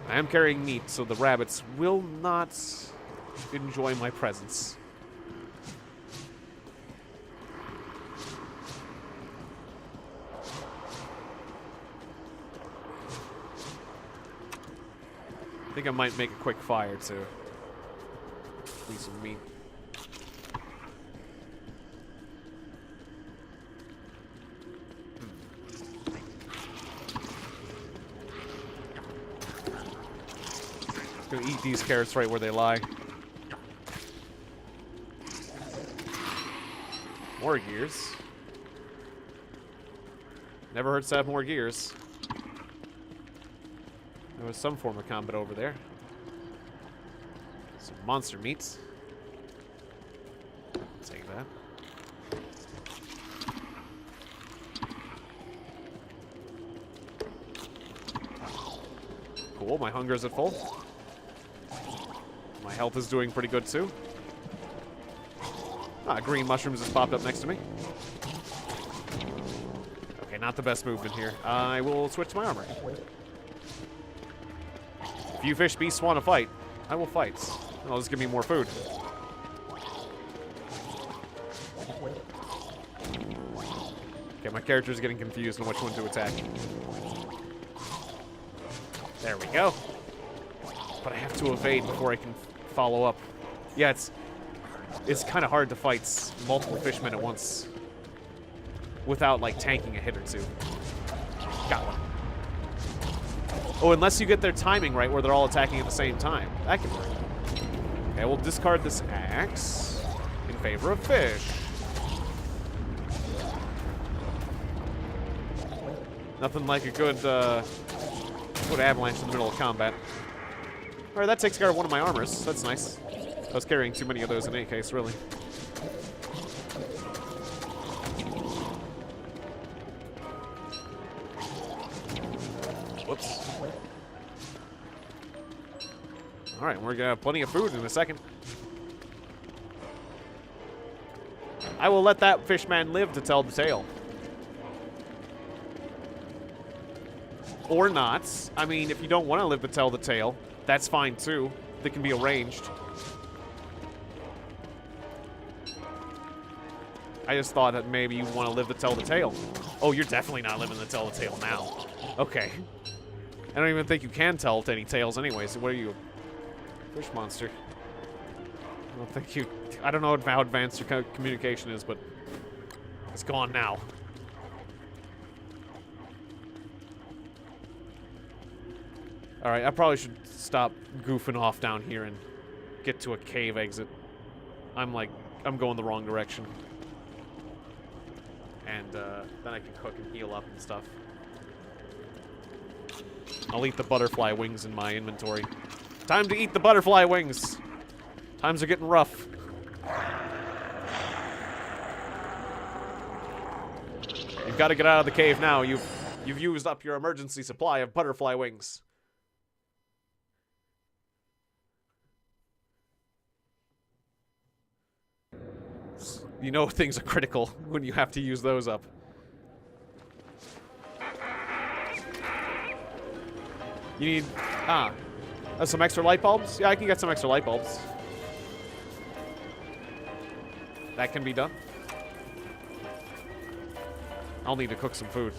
I am carrying meat, so the rabbits will not enjoy my presence. I think I might make a quick fire to leave some meat. Gonna eat these carrots right where they lie. More gears. Never hurts to have more gears. There was some form of combat over there. Some monster meats. Take that. Cool, my hunger's at full. My health is doing pretty good too. Ah, green mushrooms just popped up next to me. Okay, not the best movement here. I will switch to my armor. If you fish beasts want to fight, I will fight. I'll just give me more food. Okay, my character's getting confused on which one to attack. There we go. But I have to evade before I can follow up. Yeah, it's kind of hard to fight multiple fishmen at once without, like, tanking a hit or two. Got one. Oh, unless you get their timing right where they're all attacking at the same time. That can work. Okay, we'll discard this axe in favor of fish. Nothing like a good avalanche in the middle of combat. Alright, that takes care of one of my armors. That's nice. I was carrying too many of those in any case, really. Whoops. Alright, we're gonna have plenty of food in a second. I will let that fishman live to tell the tale. Or not. I mean, if you don't want to live to tell the tale, that's fine too. That can be arranged. I just thought that maybe you want to live to tell the tale. Oh, you're definitely not living to tell the tale now. Okay. I don't even think you can tell any tales anyways. What are you? Fish monster. I don't think you... I don't know how advanced your communication is, but it's gone now. Alright, I probably should stop goofing off down here and get to a cave exit. I'm going the wrong direction. And then I can cook and heal up and stuff. I'll eat the butterfly wings in my inventory. Time to eat the butterfly wings! Times are getting rough. You've got to get out of the cave now. You've used up your emergency supply of butterfly wings. You know things are critical when you have to use those up. You need... some extra light bulbs? Yeah, I can get some extra light bulbs. That can be done. I'll need to cook some food.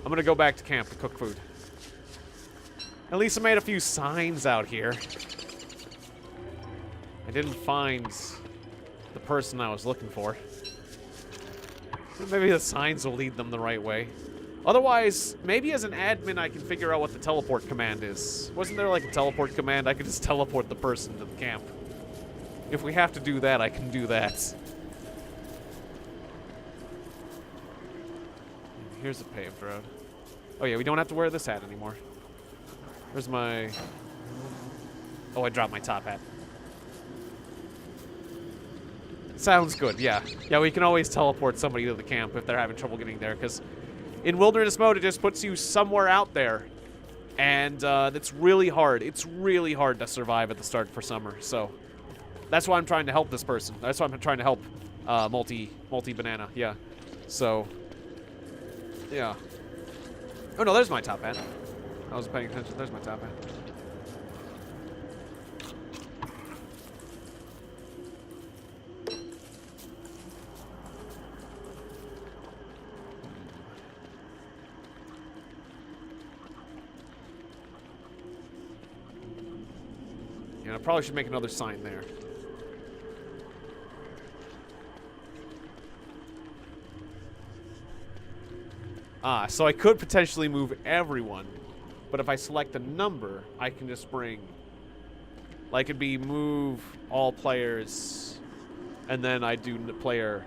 I'm gonna go back to camp to cook food. At least I made a few signs out here. I didn't find the person I was looking for. Maybe the signs will lead them the right way. Otherwise, maybe as an admin I can figure out what the teleport command is. Wasn't there like a teleport command? I could just teleport the person to the camp. If we have to do that, I can do that. Here's a paved road. Oh yeah, we don't have to wear this hat anymore. Where's my... Oh, I dropped my top hat. Sounds good, yeah. Yeah, we can always teleport somebody to the camp if they're having trouble getting there, because In wilderness mode, it just puts you somewhere out there. And that's really hard. It's really hard to survive at the start for summer. So that's why I'm trying to help this person. That's why I'm trying to help multi-banana. Yeah. So, yeah. Oh, no, there's my top hat. I wasn't paying attention. There's my top hat. Yeah, I probably should make another sign there. Ah, so I could potentially move everyone, but if I select a number, I can just bring, like, it'd be move all players, and then I do player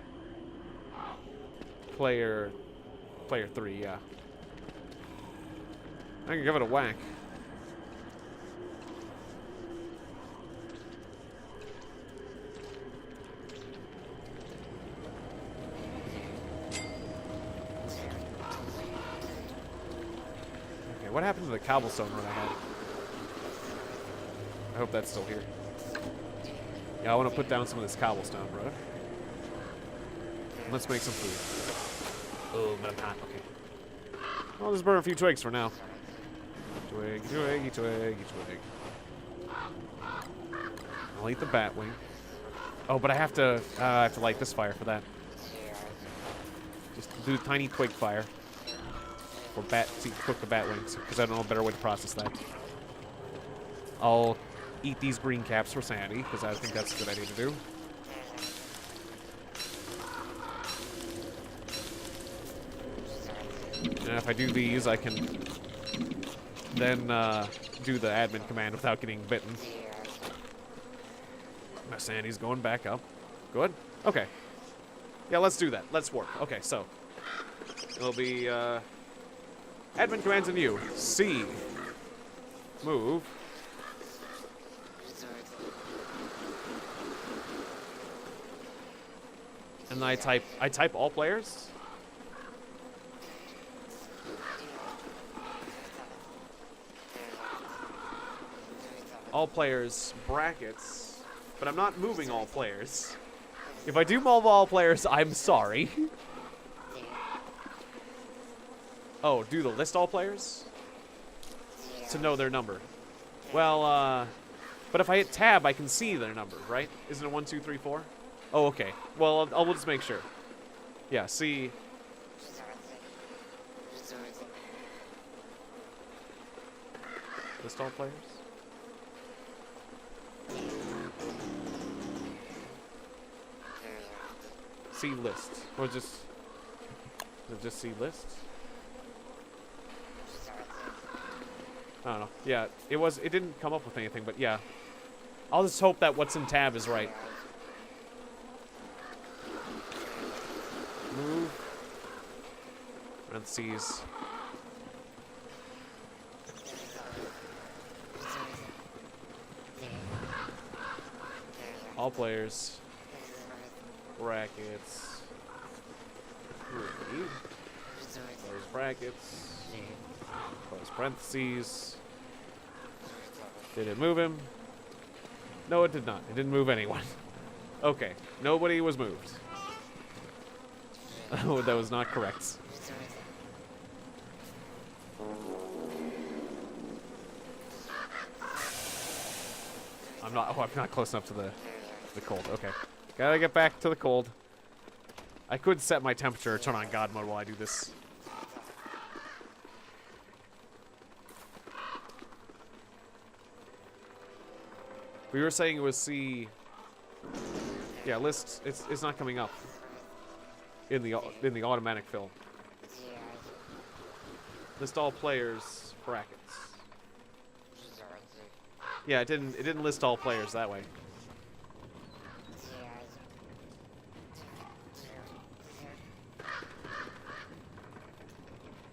3, yeah. I can give it a whack. What happened to the cobblestone run I had? I hope that's still here. Yeah, I want to put down some of this cobblestone, brother. Let's make some food. Oh, but I'm not. Okay. I'll just burn a few twigs for now. Twig, twiggy, twiggy, twig. I'll eat the bat wing. Oh, but I have to light this fire for that. Just do a tiny twig fire. For cook the bat wings, because I don't know a better way to process that. I'll eat these green caps for sanity, because I think that's a good idea to do. And if I do these, I can then do the admin command without getting bitten. My sanity's going back up. Good. Okay. Yeah, let's do that. Let's work. Okay, so it'll be admin commands and you. C. Move. And then I type all players. All players brackets, but I'm not moving all players. If I do move all players, I'm sorry. Oh, do the list all players? To know their number. Well, but if I hit tab, I can see their number, right? Isn't it 1, 2, 3, 4? Oh, okay. Well, I'll just make sure. Yeah, see. List all players? See list. Or just see list? I don't know. Yeah, it didn't come up with anything, but yeah. I'll just hope that what's in tab is right. Move. Parentheses. All players. Brackets. Close brackets. Close parentheses. Did it move him? No, it did not. It didn't move anyone. Okay. Nobody was moved. Oh, that was not correct. I'm not close enough to the cold. Okay. Gotta get back to the cold. I could set my temperature, turn on God mode while I do this. We were saying it was C. Yeah, list. It's not coming up in the automatic fill. List all players brackets. Yeah, it didn't list all players that way.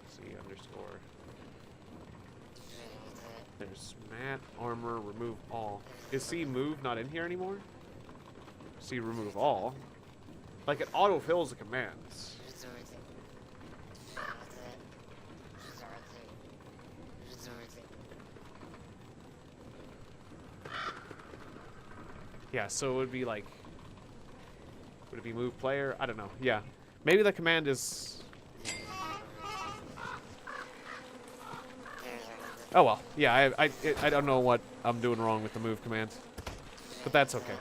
C underscore. There's mat, armor, remove all. Is C move not in here anymore? C remove all. Like it auto fills the commands. Yeah, so it would be like... Would it be move player? I don't know. Yeah. Maybe the command is... Oh well. Yeah, I don't know what I'm doing wrong with the move command. But that's okay.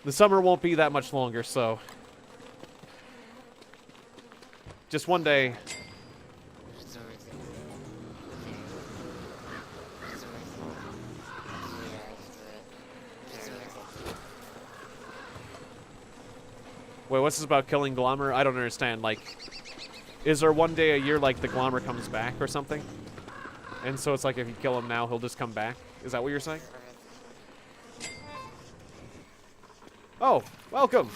The summer won't be that much longer, so... Just one day... Wait, what's this about killing Glommer? I don't understand. Like, is there one day a year, like, the Glommer comes back or something? And so it's like if you kill him now, he'll just come back? Is that what you're saying? Oh, welcome!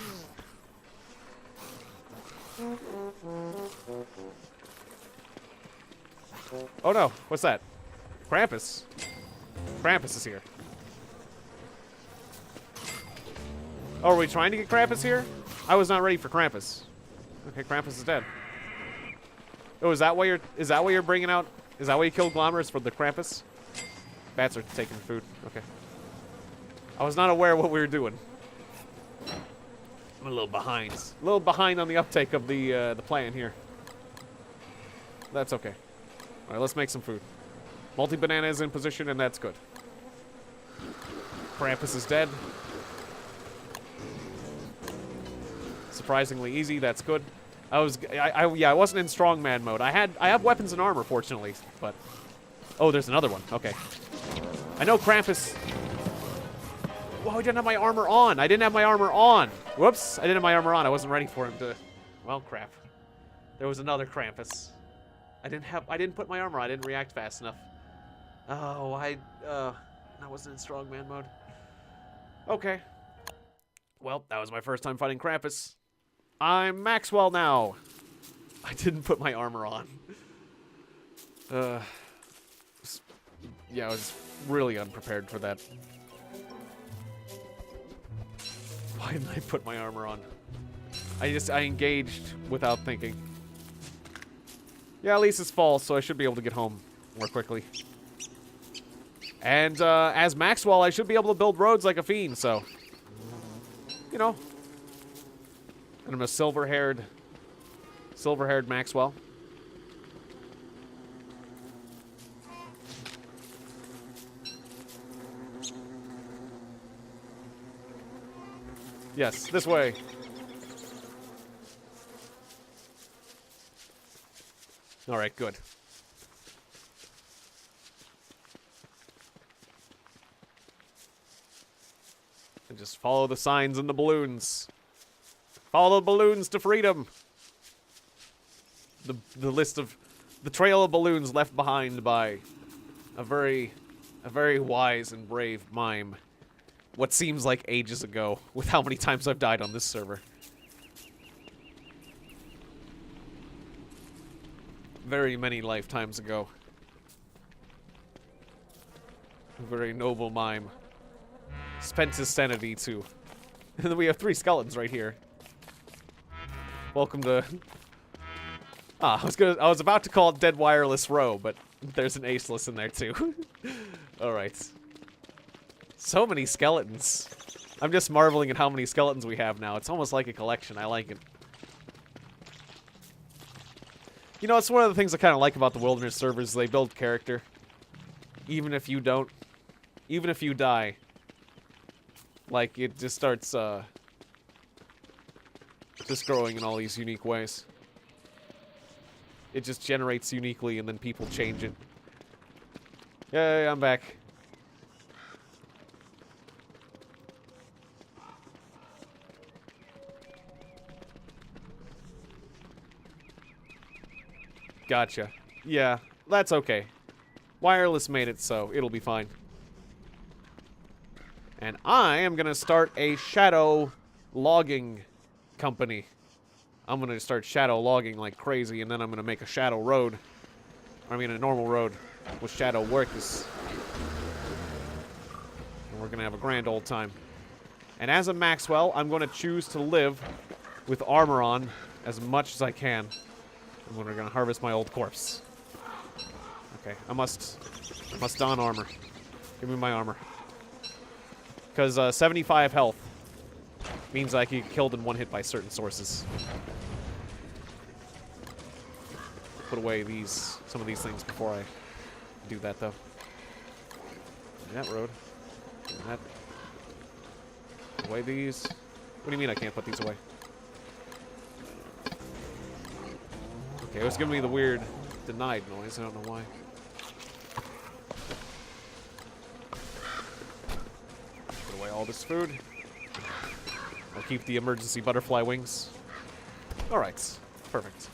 Oh no, what's that? Krampus. Krampus is here. Oh, are we trying to get Krampus here? I was not ready for Krampus. Okay, Krampus is dead. Oh, is that why you're bringing out? Is that why you killed Glommers for the Krampus? Bats are taking food. Okay. I was not aware of what we were doing. I'm a little behind. A little behind on the uptake of the plan here. That's okay. All right, let's make some food. Multi-banana is in position, and that's good. Krampus is dead. Surprisingly easy. That's good. I wasn't in strongman mode. I have weapons and armor, fortunately, but oh, there's another one. Okay. I know Krampus. Whoa, I didn't have my armor on. I didn't have my armor on. Whoops, I didn't have my armor on. I wasn't ready for him to. Well, crap. There was another Krampus. I didn't put my armor on. I didn't react fast enough. Oh, I wasn't in strongman mode. Okay. Well, that was my first time fighting Krampus. I'm Maxwell now. I didn't put my armor on. Yeah, I was really unprepared for that. Why didn't I put my armor on? I engaged without thinking. Yeah, at least it's fall, so I should be able to get home more quickly. And as Maxwell, I should be able to build roads like a fiend, so... You know. And I'm a silver-haired Maxwell. Yes, this way. All right, good. And just follow the signs and the balloons. Follow the balloons to freedom. The list of the trail of balloons left behind by a very wise and brave mime. What seems like ages ago, with how many times I've died on this server. Very many lifetimes ago. A very noble mime. Spent his sanity too. And then we have 3 skeletons right here. Welcome to... Ah, I was about to call it Dead Wireless Row, but there's an aceless in there too. Alright. So many skeletons. I'm just marveling at how many skeletons we have now. It's almost like a collection. I like it. You know, it's one of the things I kind of like about the Wilderness servers. They build character. Even if you don't. Even if you die. Like, it just starts, just growing in all these unique ways. It just generates uniquely, and then people change it. Yay, I'm back. Gotcha. Yeah, that's okay. Wireless made it so it'll be fine. And I am gonna start a shadow logging company. I'm gonna start shadow logging like crazy, and then I'm gonna make a shadow road. I mean, a normal road with shadow workers. And we're gonna have a grand old time. And as a Maxwell, I'm gonna choose to live with armor on as much as I can. And we're gonna harvest my old corpse. Okay, I must don armor. Give me my armor. Because 75 health means I get killed in one hit by certain sources. Put away some of these things before I do that, though. That road. That. Put away these. What do you mean I can't put these away? Okay, it was giving me the weird denied noise. I don't know why. Put away all this food. I'll keep the emergency butterfly wings. Alright, perfect.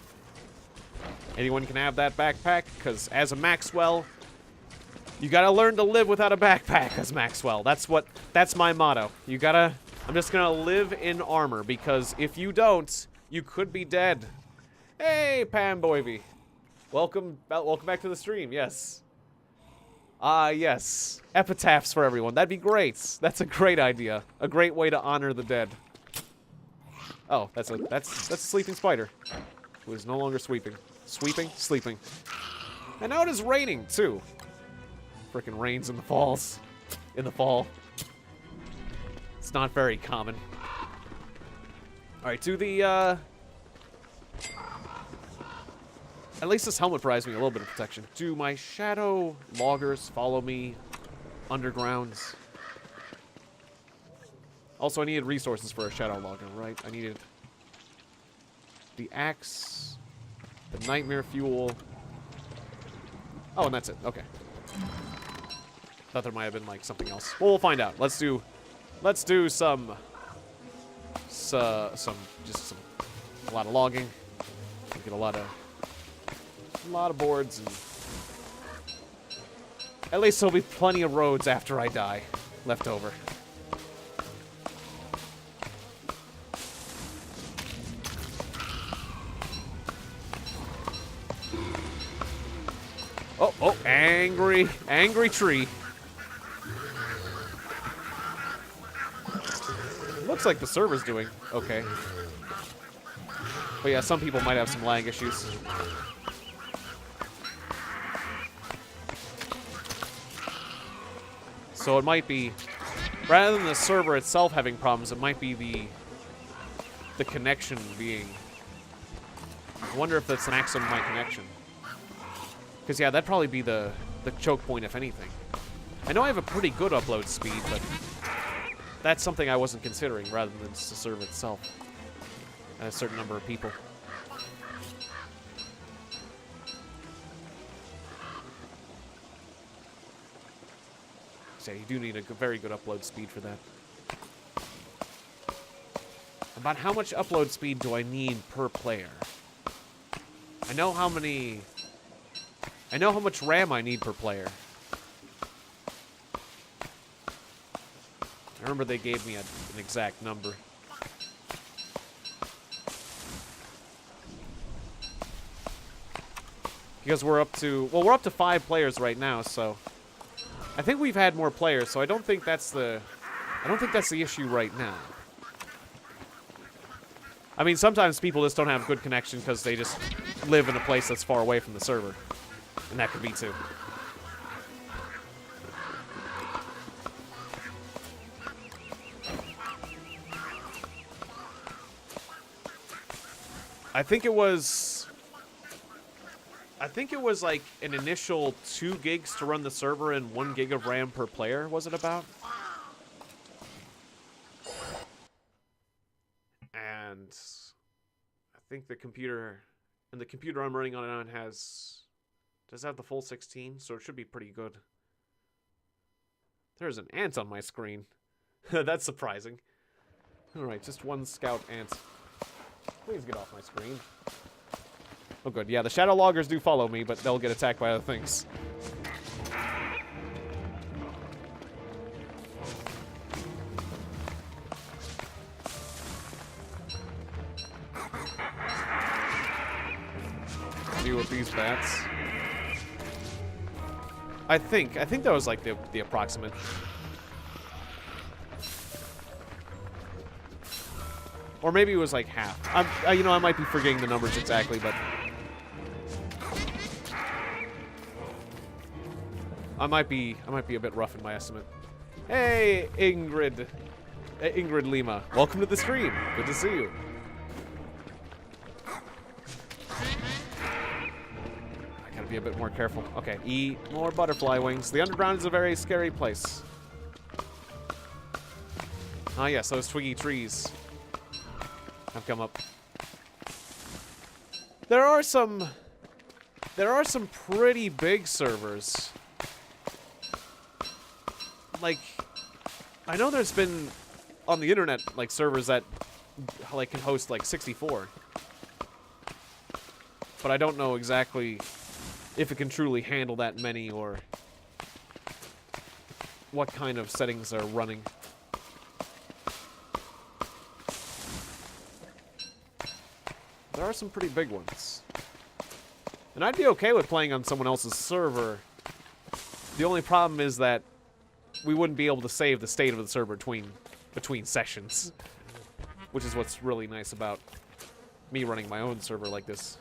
Anyone can have that backpack, because as a Maxwell, you gotta learn to live without a backpack as Maxwell. That's my motto. I'm just gonna live in armor, because if you don't, you could be dead. Hey, Pam Boyvey. Welcome back to the stream, yes. Yes. Epitaphs for everyone. That'd be great. That's a great idea. A great way to honor the dead. Oh, that's a sleeping spider. Who is no longer sweeping. Sweeping? Sleeping. And now it is raining, too. Frickin' rains in the falls. In the fall. It's not very common. Alright, to the, at least this helmet provides me a little bit of protection. Do my shadow loggers follow me undergrounds? Also, I needed resources for a shadow logger, right? I needed the axe, the nightmare fuel. Oh, and that's it. Okay. Thought there might have been like something else. Well, we'll find out. Let's do some a lot of logging. Get a lot of boards, and at least there'll be plenty of roads after I die left over. Oh, angry tree. Looks like the server's doing okay. But yeah, some people might have some lag issues. So it might be, rather than the server itself having problems, it might be the connection being. I wonder if that's an maximum of my connection. Because yeah, that'd probably be the choke point, if anything. I know I have a pretty good upload speed, but that's something I wasn't considering, rather than just the server itself. And a certain number of people. So you do need a very good upload speed for that. About how much upload speed do I need per player? I know how much RAM I need per player. I remember they gave me an exact number. Because we're up to 5 players right now, so I think we've had more players, so I don't think that's the issue right now. I mean, sometimes people just don't have good connection because they just live in a place that's far away from the server. And that could be too. I think it was like an initial 2 gigs to run the server and 1 gig of RAM per player, was it about? And I think the computer I'm running on does have the full 16, so it should be pretty good. There's an ant on my screen. That's surprising. Alright, just 1 scout ant. Please get off my screen. Oh good, yeah, the shadow loggers do follow me, but they'll get attacked by other things. Deal with these bats. I think that was like the approximate. Or maybe it was like half. I might be forgetting the numbers exactly, but I might be a bit rough in my estimate. Hey, Ingrid. Ingrid Lima. Welcome to the stream. Good to see you. I gotta be a bit more careful. Okay, eat more butterfly wings. The underground is a very scary place. Ah, yes, those twiggy trees have come up. There are some pretty big servers. Like, I know there's been on the internet like servers that like can host like 64. But I don't know exactly if it can truly handle that many or what kind of settings are running. There are some pretty big ones. And I'd be okay with playing on someone else's server. The only problem is that we wouldn't be able to save the state of the server between sessions. Which is what's really nice about me running my own server like this.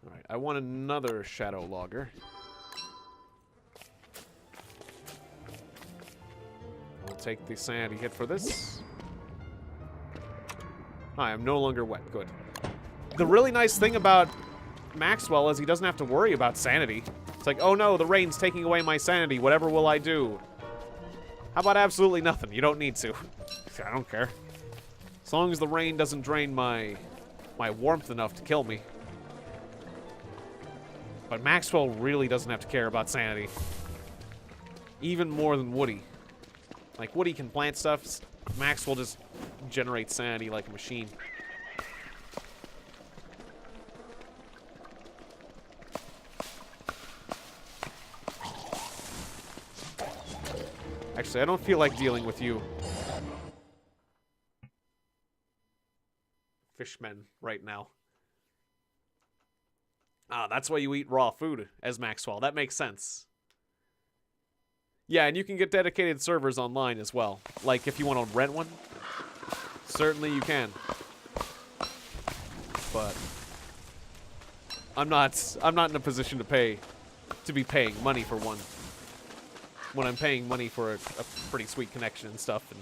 Alright, I want another shadow logger. I'll take the sanity hit for this. I am no longer wet. Good. The really nice thing about Maxwell is he doesn't have to worry about sanity. It's like, oh no, the rain's taking away my sanity. Whatever will I do? How about absolutely nothing? You don't need to. I don't care. As long as the rain doesn't drain my warmth enough to kill me. But Maxwell really doesn't have to care about sanity. Even more than Woody. Like, Woody can plant stuff. Maxwell just generates sanity like a machine. Actually, I don't feel like dealing with you. Fishmen right now. Ah, that's why you eat raw food as Maxwell. That makes sense. Yeah, and you can get dedicated servers online as well. Like, if you want to rent one, certainly you can. But I'm not in a position to be paying money for one. When I'm paying money for a pretty sweet connection and stuff and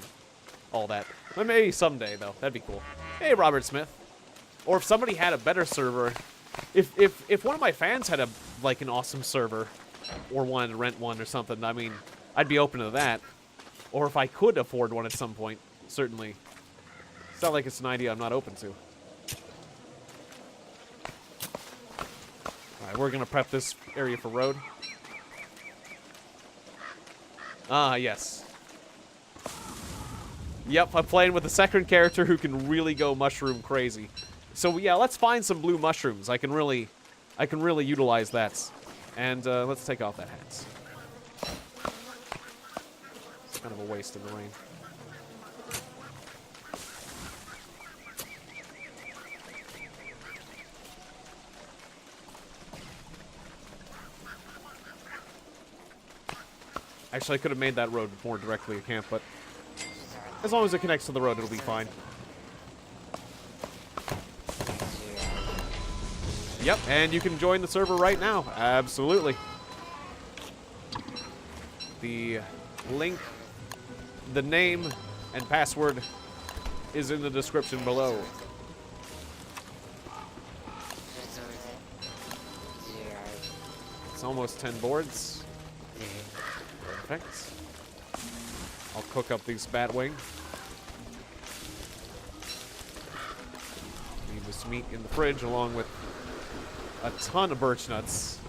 all that. But maybe someday though. That'd be cool. Hey, Robert Smith. Or if somebody had a better server, if one of my fans had an awesome server or wanted to rent one or something, I mean, I'd be open to that. Or if I could afford one at some point, certainly. It's not like it's an idea I'm not open to. Alright, we're gonna prep this area for road. Ah, yes. Yep, I'm playing with a second character who can really go mushroom crazy. So yeah, let's find some blue mushrooms. I can really utilize that. And let's take off that hat. It's kind of a waste in the rain. Actually, I could have made that road more directly to camp, but as long as it connects to the road, it'll be fine. Yep, and you can join the server right now. Absolutely. The link, the name, and password is in the description below. It's almost 10 boards. Perfect. I'll cook up these bat wing. Leave this meat in the fridge along with a ton of birch nuts.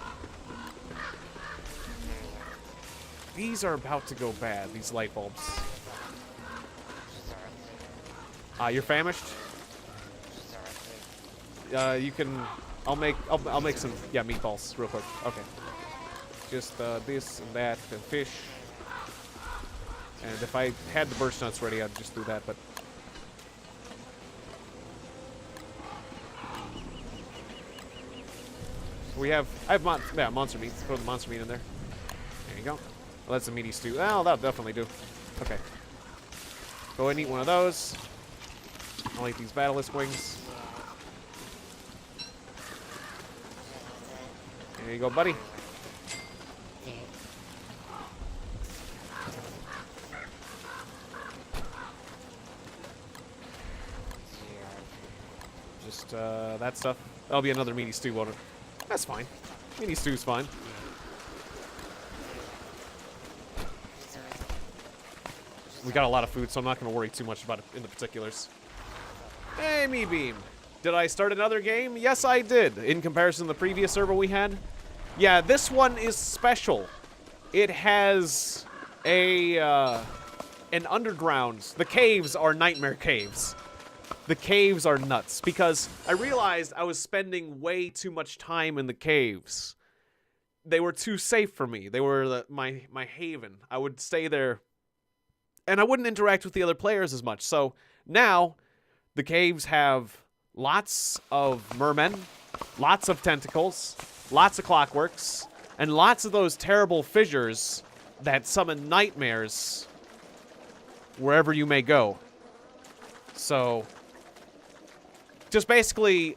These are about to go bad, these light bulbs. You're famished? You can I'll make some meatballs real quick. Okay. Just this and that and fish. And if I had the birch nuts ready, I'd just do that, but I have monster meat. Throw the monster meat in there. There you go. Well, that's a meaty stew. Oh, that'll definitely do. Okay. Go ahead and eat one of those. I'll eat these Basilisk wings. There you go, buddy. Just, that stuff. That'll be another meaty stew, won't it? That's fine. Meaty stew's fine. We got a lot of food, so I'm not going to worry too much about it in the particulars. Hey, me beam. Did I start another game? Yes, I did. In comparison to the previous server we had. Yeah, this one is special. It has an underground. The caves are nightmare caves. The caves are nuts because I realized I was spending way too much time in the caves. They were too safe for me. They were my haven. I would stay there and I wouldn't interact with the other players as much. So now the caves have lots of mermen, lots of tentacles, lots of clockworks, and lots of those terrible fissures that summon nightmares wherever you may go. So just basically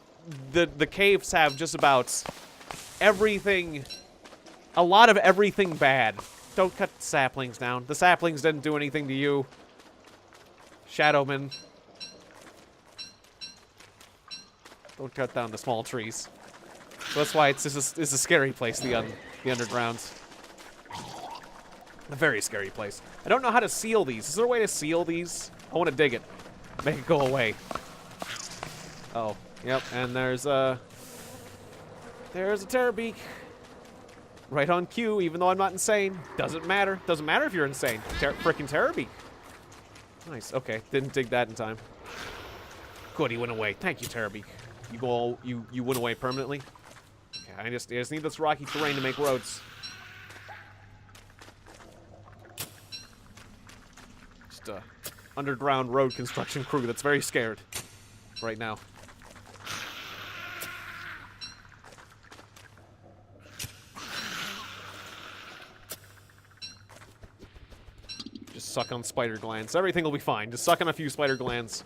the caves have just about everything, a lot of everything bad. Don't cut the saplings down. The saplings didn't do anything to you. Shadowman. Don't cut down the small trees. So that's why it's a scary place, the underground. A very scary place. I don't know how to seal these. Is there a way to seal these? I want to dig it. Make it go away. Oh, yep, and there's a Terrorbeak. Right on cue, even though I'm not insane. Doesn't matter. Doesn't matter if you're insane. Frickin' Terrorbeak. Nice. Okay, didn't dig that in time. Good, he went away. Thank you, Terrorbeak. You went away permanently. Okay, I just need this rocky terrain to make roads. Just a underground road construction crew that's very scared right now. Just suck on spider glands. Everything will be fine. Just suck on a few spider glands.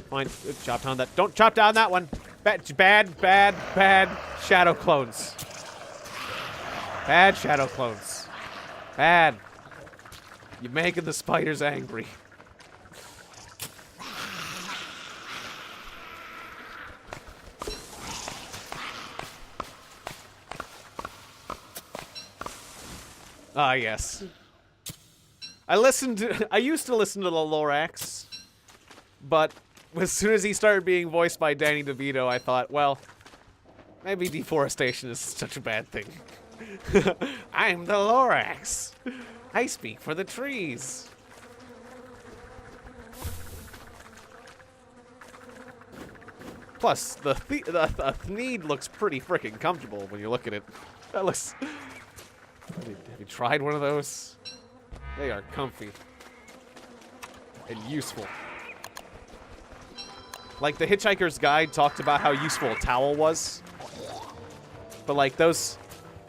Fine. Chop down that. Don't chop down that one. Bad shadow clones. Bad shadow clones. Bad. You're making the spiders angry. Ah, yes. I used to listen to the Lorax, but as soon as he started being voiced by Danny DeVito, I thought, well, maybe deforestation is such a bad thing. I'm the Lorax. I speak for the trees. Plus, the Thneed looks pretty freaking comfortable when you look at it. That looks... Have you tried one of those? They are comfy. And useful. Like, the Hitchhiker's Guide talked about how useful a towel was. But, like, those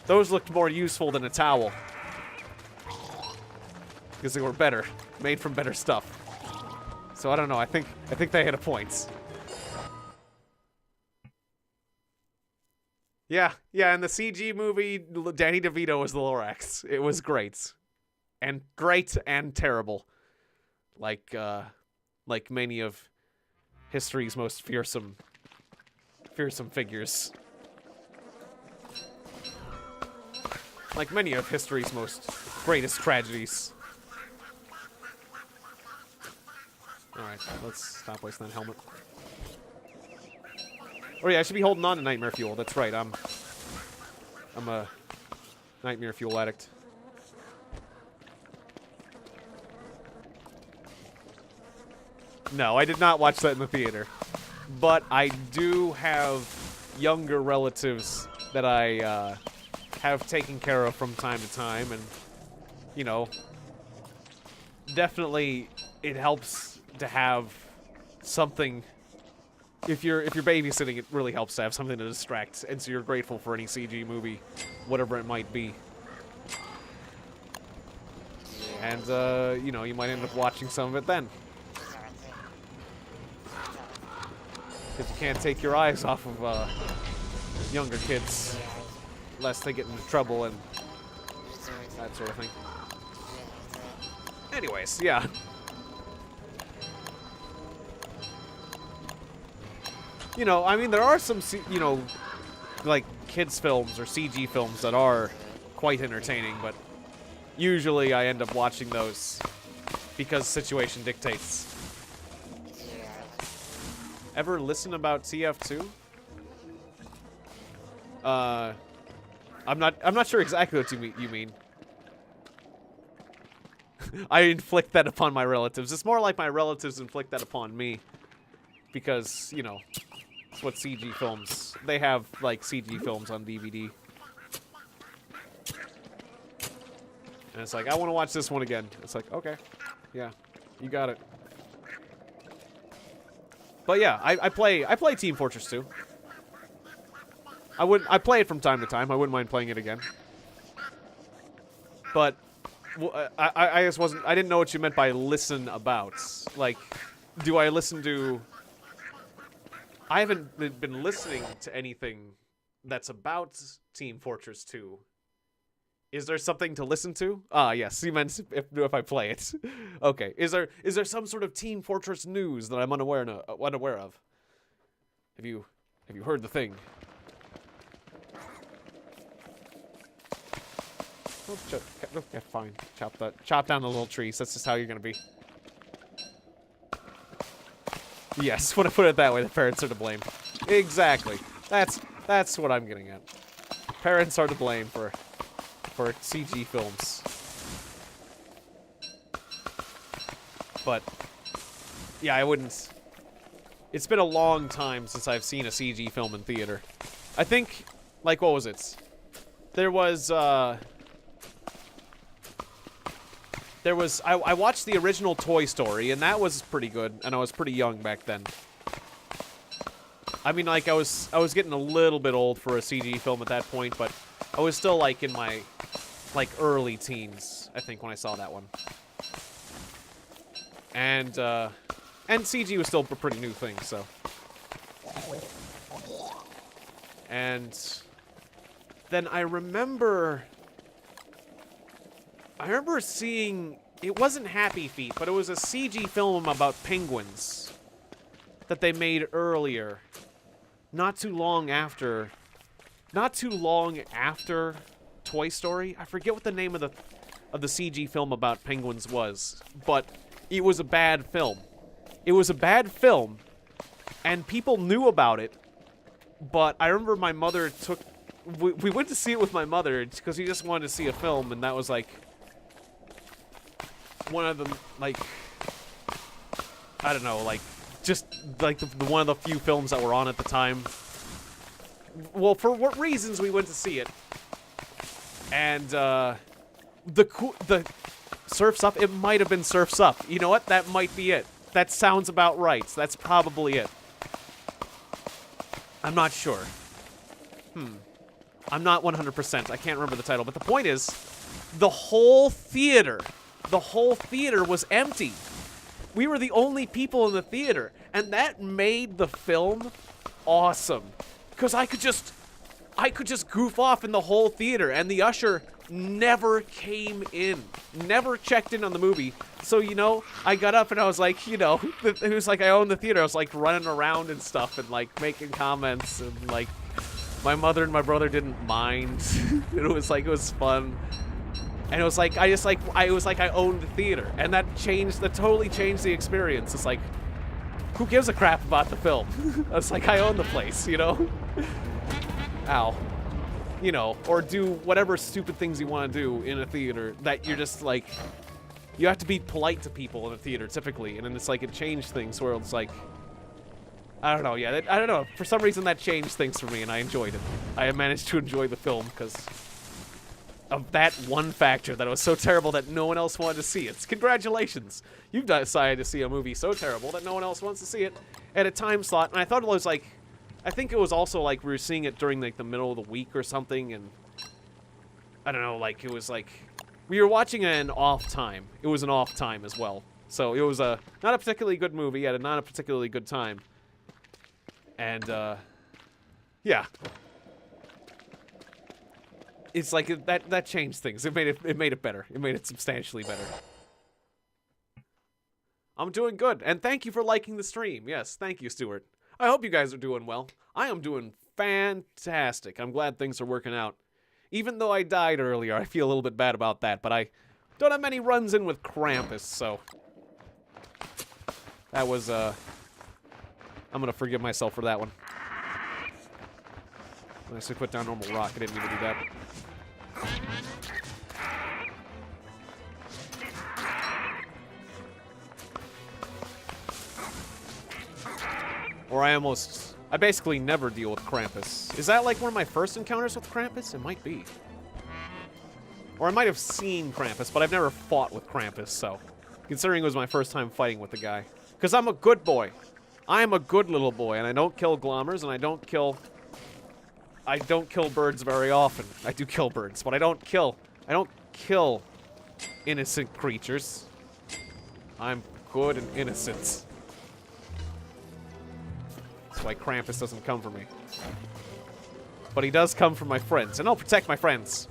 looked more useful than a towel. Because they were better. Made from better stuff. So, I don't know. I think they hit a point. Yeah, in the CG movie, Danny DeVito was the Lorax. It was great. And great and terrible. Like many of history's most fearsome figures. Like many of history's most greatest tragedies. Alright, let's stop wasting that helmet. Oh yeah, I should be holding on to Nightmare Fuel. That's right, I'm a Nightmare Fuel addict. No, I did not watch that in the theater. But I do have younger relatives that I have taken care of from time to time, and you know, definitely it helps to have something. If you're babysitting, it really helps to have something to distract, and so you're grateful for any CG movie, whatever it might be. And you know, you might end up watching some of it then. Because you can't take your eyes off of younger kids, lest they get into trouble and that sort of thing. Anyways, yeah. You know, I mean, there are some, you know, like kids films or CG films that are quite entertaining, but usually I end up watching those because situation dictates. Ever listen about TF2? I'm not sure exactly what you mean. I inflict that upon my relatives. It's more like my relatives inflict that upon me. Because, you know, it's what CG films... They have, like, CG films on DVD. And it's like, I want to watch this one again. It's like, okay. Yeah, you got it. But yeah, I play Team Fortress 2. I play it from time to time. I wouldn't mind playing it again. But I just I didn't know what you meant by listen about. Like, do I listen to... I haven't been listening to anything that's about Team Fortress 2. Is there something to listen to? Ah, yes. You meant if I play it. Okay. Is there some sort of Team Fortress news that I'm unaware of? Have you heard the thing? Oh, yeah, fine. Chop down the little trees. That's just how you're gonna be. Yes, when I put it that way, the parents are to blame. Exactly. That's what I'm getting at. Parents are to blame for CG films. But yeah, I wouldn't. It's been a long time since I've seen a CG film in theater. I think, like, what was it? There was I watched the original Toy Story, and that was pretty good, and I was pretty young back then. I mean, like, I was getting a little bit old for a CG film at that point, but I was still, like, in my, like, early teens, I think, when I saw that one. And CG was still a pretty new thing, so. And then I remember seeing, it wasn't Happy Feet, but it was a CG film about penguins that they made earlier. Not too long after Toy Story. I forget what the name of the CG film about penguins was, but it was a bad film. It was a bad film, and people knew about it, but I remember my mother we went to see it with my mother because we just wanted to see a film, and that was like one of the, like, I don't know, like, just like the one of the few films that were on at the time. Well, for what reasons we went to see it. And the Surf's Up, it might have been Surf's Up. You know what? That might be it. That sounds about right. That's probably it. I'm not sure. I'm not 100%. I can't remember the title. But the point is, the whole theater was empty. We were the only people in the theater. And that made the film awesome. Because I could just goof off in the whole theater. And the usher never came in. Never checked in on the movie. So, you know, I got up and I was like, you know, it was like I owned the theater. I was like running around and stuff and like making comments. And like, my mother and my brother didn't mind. It was fun. And it was like, I owned the theater. And that totally changed the experience. It's like, who gives a crap about the film? It's like, I own the place, you know? Ow. You know, or do whatever stupid things you want to do in a theater that you're just like, you have to be polite to people in a theater typically. And then it's like, it changed things where it's like, I don't know, yeah, I don't know. For some reason that changed things for me and I enjoyed it. I managed to enjoy the film because of that one factor, that it was so terrible that no one else wanted to see it. Congratulations. You've decided to see a movie so terrible that no one else wants to see it at a time slot. And I thought it was like, I think it was also like we were seeing it during like the middle of the week or something, and I don't know, like it was like we were watching an off time. It was an off time as well. So it was not a particularly good movie at not a particularly good time. And, yeah. It's like, that changed things. It made it better. It made it substantially better. I'm doing good, and thank you for liking the stream. Yes, thank you, Stuart. I hope you guys are doing well. I am doing fantastic. I'm glad things are working out. Even though I died earlier, I feel a little bit bad about that, but I don't have many runs in with Krampus, so... That was, I'm gonna forgive myself for that one. I actually put down normal rock. I didn't mean to do that. Or I basically never deal with Krampus. Is that like one of my first encounters with Krampus? It might be. Or I might have seen Krampus, but I've never fought with Krampus, so... Considering it was my first time fighting with the guy. Because I'm a good boy. I am a good little boy, and I don't kill glommers, and I don't kill birds very often. I do kill birds, but I don't kill innocent creatures. I'm good and innocent. That's why Krampus doesn't come for me. But he does come for my friends, and I'll protect my friends.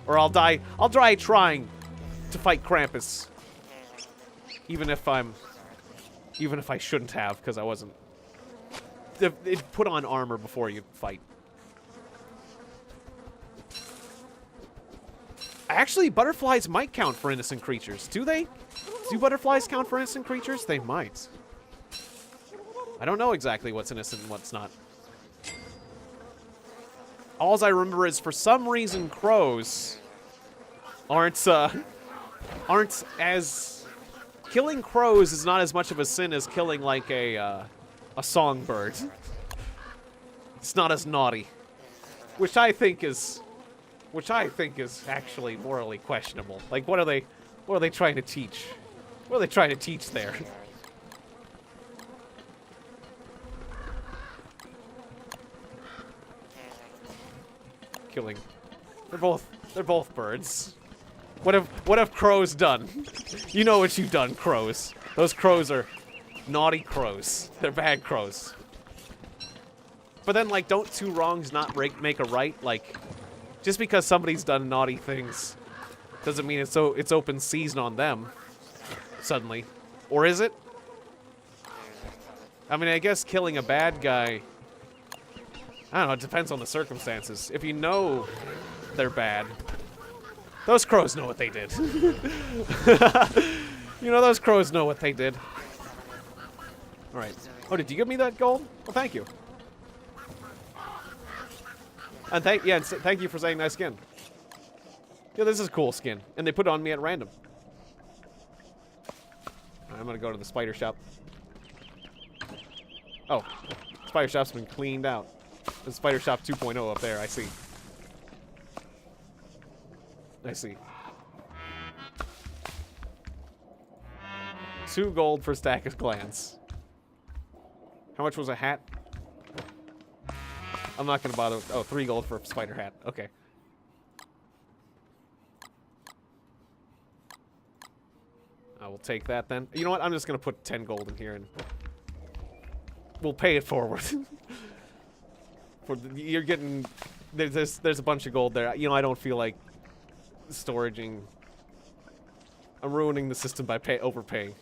Or I'll die trying to fight Krampus. Even if I shouldn't have, because I wasn't. It put on armor before you fight. Actually, butterflies might count for innocent creatures. Do they? Do butterflies count for innocent creatures? They might. I don't know exactly what's innocent and what's not. All I remember is, for some reason, crows aren't as... Killing crows is not as much of a sin as killing, like, a songbird. It's not as naughty. Which I think is actually morally questionable. Like, what are they trying to teach? What are they trying to teach there? Killing. They're both birds. What have crows done? You know what you've done, crows. Those crows are naughty crows. They're bad crows. But then, like, don't two wrongs not make a right? Like, just because somebody's done naughty things doesn't mean it's open season on them. Suddenly. Or is it? I mean, I guess killing a bad guy... I don't know, it depends on the circumstances. If you know they're bad... Those crows know what they did. You know, those crows know what they did. Alright. Oh, did you give me that gold? Well, thank you. And thank you for saying nice skin. Yeah, this is a cool skin. And they put it on me at random. Right, I'm gonna go to the spider shop. Oh. Spider shop's been cleaned out. There's spider shop 2.0 up there, I see. I see. 2 gold for stack of glands. How much was a hat? I'm not gonna bother. Oh, 3 gold for a spider hat. Okay. I will take that then. You know what? I'm just gonna put 10 gold in here and we'll pay it forward. You're getting there's a bunch of gold there. You know, I don't feel like storaging. I'm ruining the system by overpaying.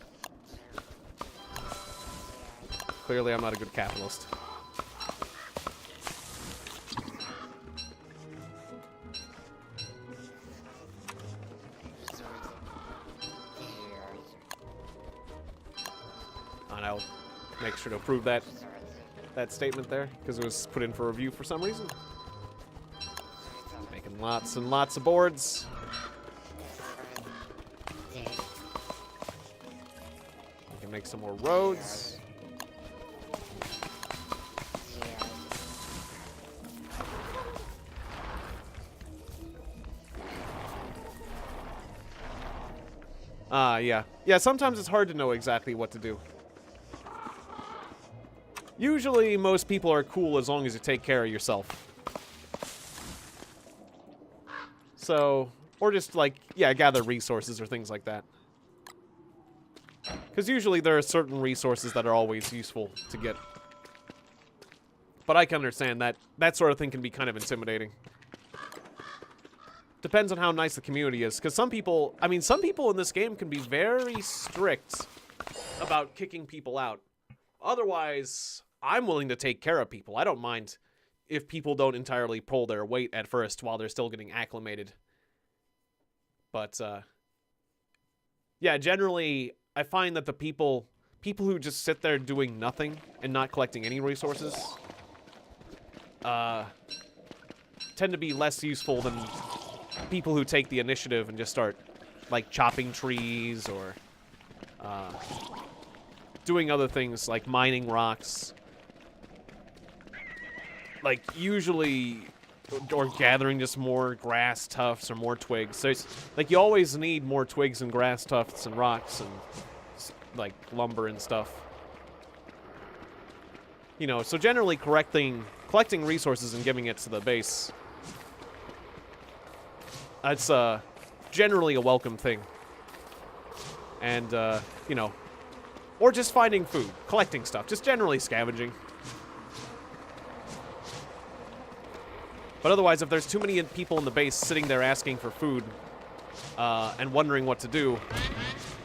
Clearly, I'm not a good capitalist. And I'll make sure to approve that statement there, because it was put in for review for some reason. Making lots and lots of boards. We can make some more roads. Yeah. Yeah, sometimes it's hard to know exactly what to do. Usually, most people are cool as long as you take care of yourself. So, or just like, yeah, gather resources or things like that. Because usually there are certain resources that are always useful to get. But I can understand that that sort of thing can be kind of intimidating. Depends on how nice the community is. Because some people, I mean, some people in this game can be very strict about kicking people out. Otherwise, I'm willing to take care of people. I don't mind if people don't entirely pull their weight at first while they're still getting acclimated. But, yeah, generally, I find that the people who just sit there doing nothing and not collecting any resources, tend to be less useful than people who take the initiative and just start, like, chopping trees or, doing other things like mining rocks. Like, usually, or gathering just more grass tufts or more twigs. So it's, like, you always need more twigs and grass tufts and rocks and, like, lumber and stuff. You know, so generally collecting resources and giving it to the base, that's, generally a welcome thing. And, you know, or just finding food, collecting stuff, just generally scavenging. But otherwise, if there's too many people in the base sitting there asking for food, and wondering what to do,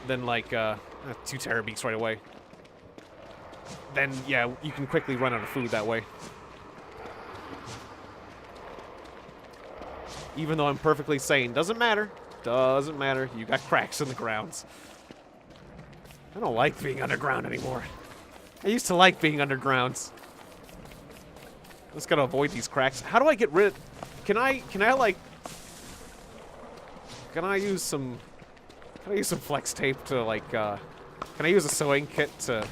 then, like, 2 terror beaks right away. Then, yeah, you can quickly run out of food that way. Even though I'm perfectly sane. Doesn't matter. Doesn't matter. You got cracks in the grounds. I don't like being underground anymore. I used to like being underground. Just gotta avoid these cracks. How do I get rid of... Can I use some flex tape to, like, can I use a sewing kit to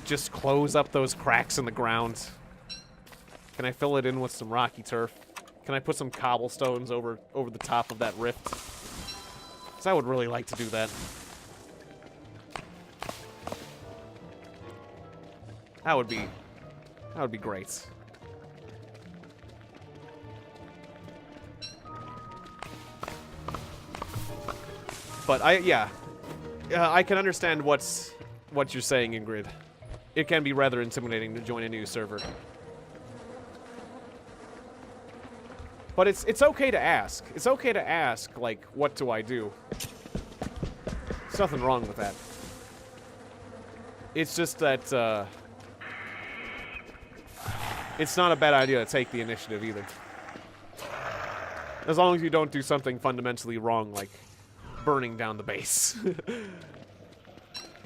just close up those cracks in the ground? Can I fill it in with some rocky turf? Can I put some cobblestones over the top of that rift? Because I would really like to do that. That would be great. But I can understand what you're saying, Ingrid. It can be rather intimidating to join a new server. But it's okay to ask. It's okay to ask, like, what do I do? There's nothing wrong with that. It's just that, it's not a bad idea to take the initiative either. As long as you don't do something fundamentally wrong, like burning down the base.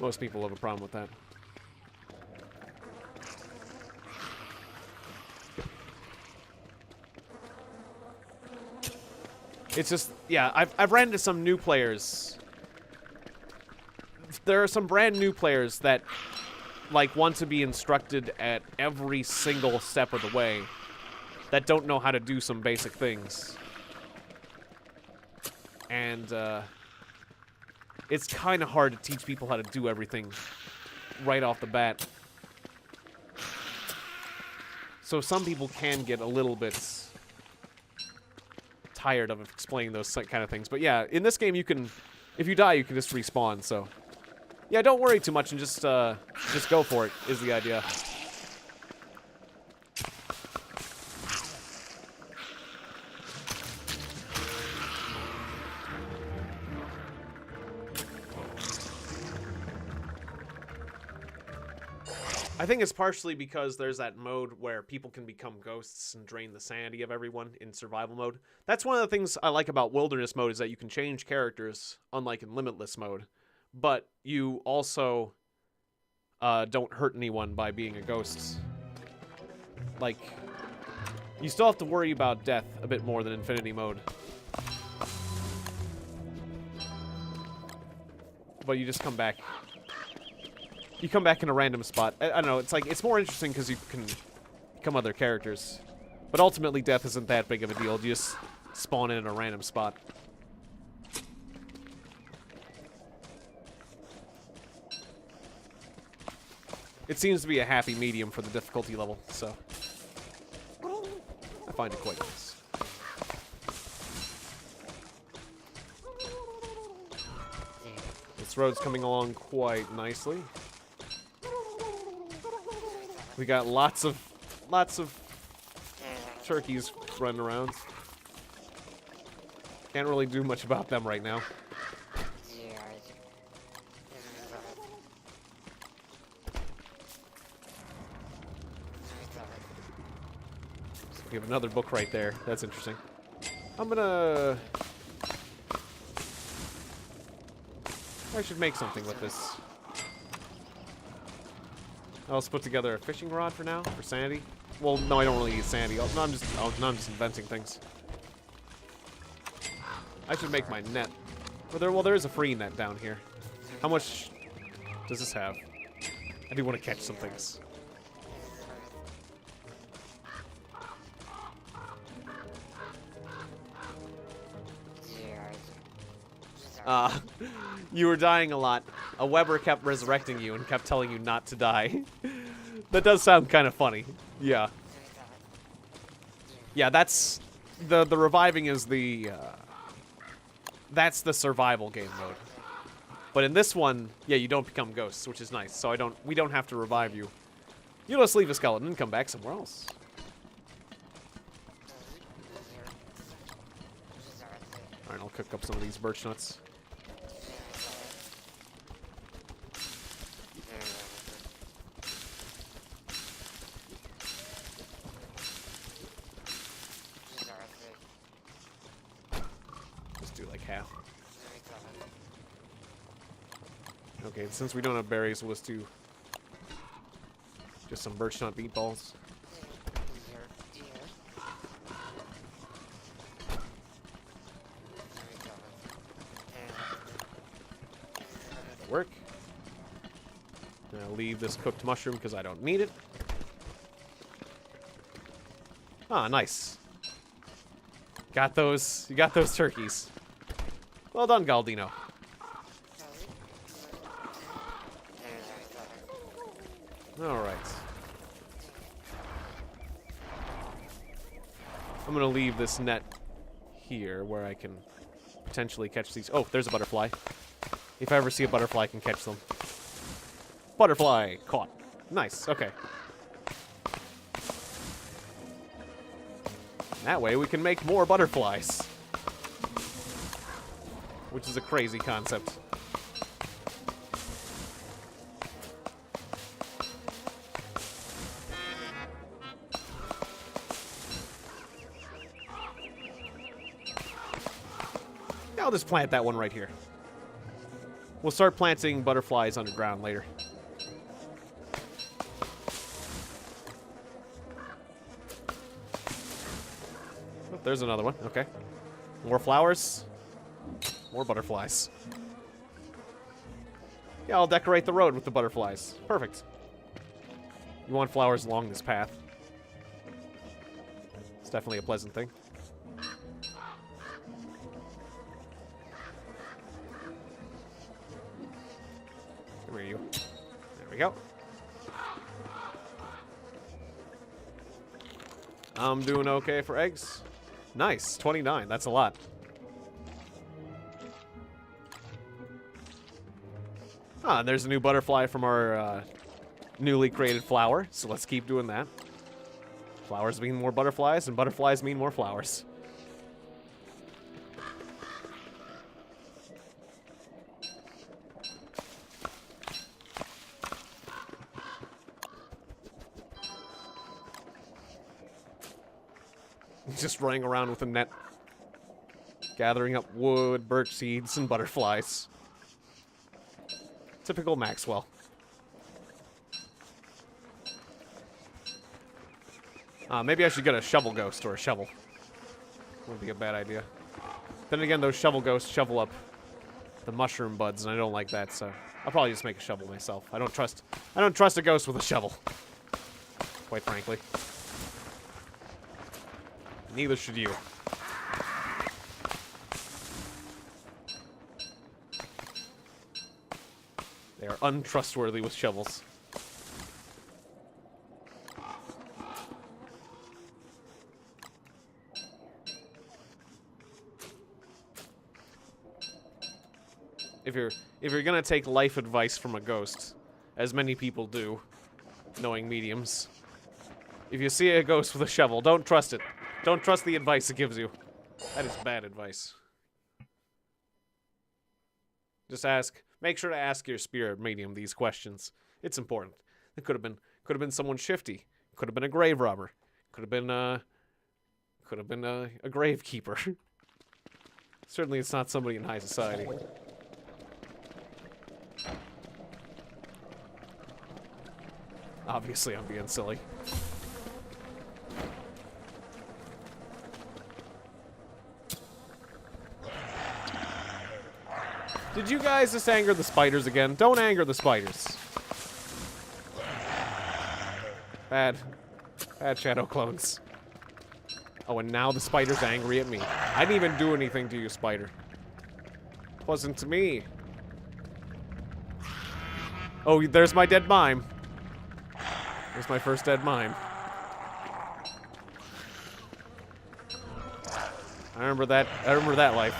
Most people have a problem with that. It's just, yeah, I've ran into some new players. There are some brand new players that, like, want to be instructed at every single step of the way, that don't know how to do some basic things. And, it's kind of hard to teach people how to do everything right off the bat. So some people can get a little bit tired of explaining those kind of things. But yeah, in this game, you can, if you die, you can just respawn, so... Yeah, don't worry too much and just go for it, is the idea. I think it's partially because there's that mode where people can become ghosts and drain the sanity of everyone in survival mode. That's one of the things I like about wilderness mode, is that you can change characters, unlike in limitless mode. But you also don't hurt anyone by being a ghost. Like, you still have to worry about death a bit more than infinity mode. But you just come back. You come back in a random spot. I don't know, it's like, it's more interesting because you can become other characters. But ultimately, death isn't that big of a deal. You just spawn in a random spot. It seems to be a happy medium for the difficulty level, so I find it quite nice. This road's coming along quite nicely. We got lots of lots of turkeys running around. Can't really do much about them right now. We have another book right there. That's interesting. I'm gonna... I should make something with this. I'll just put together a fishing rod for now, for sanity. Well, no, I don't really need sanity. No, I'm just inventing things. I should make my net. Well, there is a free net down here. How much does this have? I do want to catch some things. You were dying a lot. A Weber kept resurrecting you and kept telling you not to die. That does sound kind of funny. Yeah. Yeah, that's... The reviving is the... that's the survival game mode. But in this one, yeah, you don't become ghosts, which is nice. So we don't have to revive you. You'll just leave a skeleton and come back somewhere else. Alright, I'll cook up some of these birch nuts. Okay, since we don't have berries, we'll just do just some birch nut meatballs. That'll work. And I'll leave this cooked mushroom because I don't need it. Ah, nice. Got those. You got those turkeys. Well done, Galdino. Alright. I'm gonna leave this net here where I can potentially catch these. Oh, there's a butterfly. If I ever see a butterfly, I can catch them. Butterfly caught. Nice, okay. And that way we can make more butterflies. Which is a crazy concept. I'll just plant that one right here. We'll start planting butterflies underground later. Oh, there's another one. Okay. More flowers. More butterflies. Yeah, I'll decorate the road with the butterflies. Perfect. You want flowers along this path. It's definitely a pleasant thing. Where are you? There we go. I'm doing okay for eggs. Nice, 29. That's a lot. Ah, and there's a new butterfly from our newly created flower, so let's keep doing that. Flowers mean more butterflies, and butterflies mean more flowers. Just running around with a net, gathering up wood, birch seeds, and butterflies. Typical Maxwell. Maybe I should get a shovel ghost or a shovel. Wouldn't be a bad idea. Then again, those shovel ghosts shovel up the mushroom buds, and I don't like that, so I'll probably just make a shovel myself. I don't trust a ghost with a shovel. Quite frankly. Neither should you. They are untrustworthy with shovels. If you're gonna take life advice from a ghost, as many people do, knowing mediums, If you see a ghost with a shovel, don't trust it. Don't trust the advice it gives you. That is bad advice. Just ask. Make sure to ask your spirit medium these questions. It's important. It could have been someone shifty. Could have been a grave robber. Could have been a gravekeeper. Certainly, it's not somebody in high society. Obviously, I'm being silly. Did you guys just anger the spiders again? Don't anger the spiders. Bad shadow clones. Oh, and now the spider's angry at me. I didn't even do anything to you, spider. It wasn't to me. Oh, there's my dead mime. There's my first dead mime. I remember that life.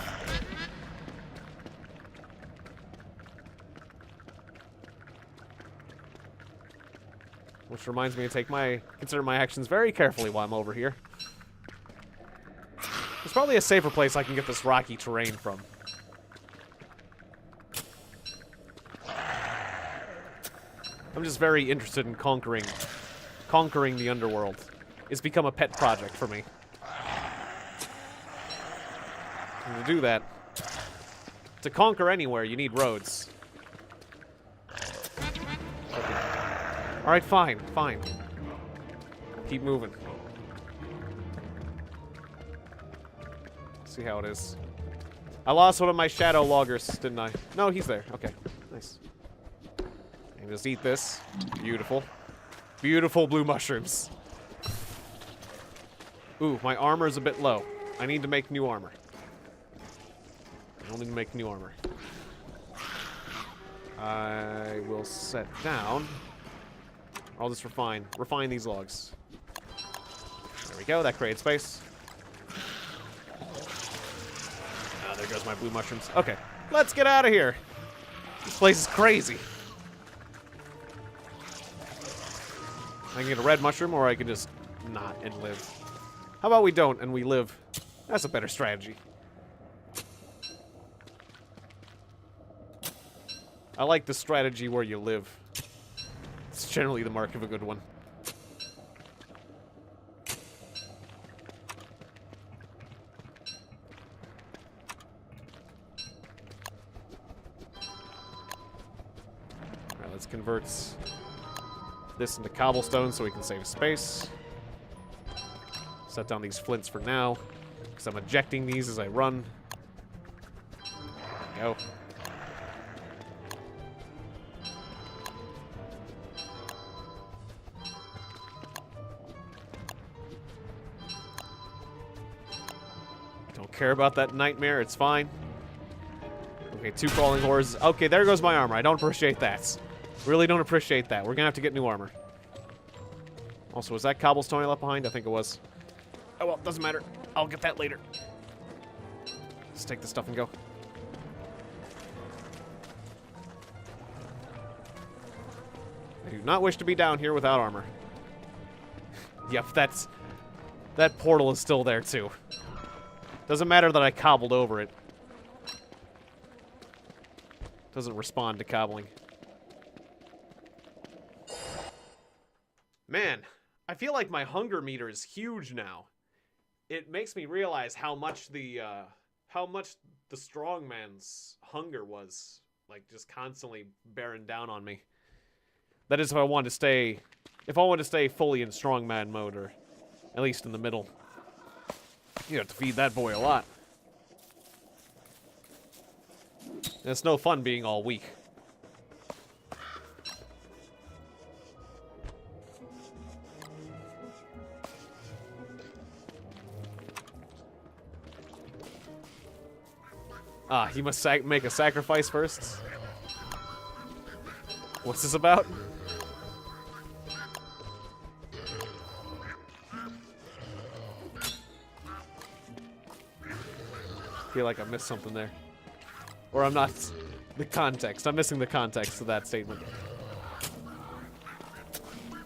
Which reminds me to consider my actions very carefully while I'm over here. There's probably a safer place I can get this rocky terrain from. I'm just very interested in conquering the underworld. It's become a pet project for me. And to do that, to conquer anywhere, you need roads. Okay. Alright, fine. Keep moving. See how it is. I lost one of my shadow loggers, didn't I? No, he's there. Okay, nice. And just eat this. Beautiful. Beautiful blue mushrooms. Ooh, my armor is a bit low. I need to make new armor. I need to make new armor. I will set down. I'll just refine these logs. There we go, that creates space. Oh, there goes my blue mushrooms. Okay, let's get out of here. This place is crazy. I can get a red mushroom, or I can just not and live. How about we don't and we live? That's a better strategy. I like the strategy where you live. It's generally the mark of a good one. Alright, let's convert this into cobblestone so we can save space. Set down these flints for now, because I'm ejecting these as I run. There we go. Don't care about that nightmare, it's fine. Okay, 2 crawling horrors. Okay, there goes my armor. I don't appreciate that. Really don't appreciate that. We're gonna have to get new armor. Also, was that cobblestone I left behind? I think it was. Oh well, doesn't matter. I'll get that later. Let's take this stuff and go. I do not wish to be down here without armor. Yep, that portal is still there too. Doesn't matter that I cobbled over it. Doesn't respond to cobbling. Man, I feel like my hunger meter is huge now. It makes me realize how much the strongman's hunger was, like, just constantly bearing down on me. That is if I want to stay fully in strongman mode, or at least in the middle. You have to feed that boy a lot. And it's no fun being all weak. Ah, he must make a sacrifice first? What's this about? I feel like I missed something there. Or I'm not... The context. I'm missing the context of that statement.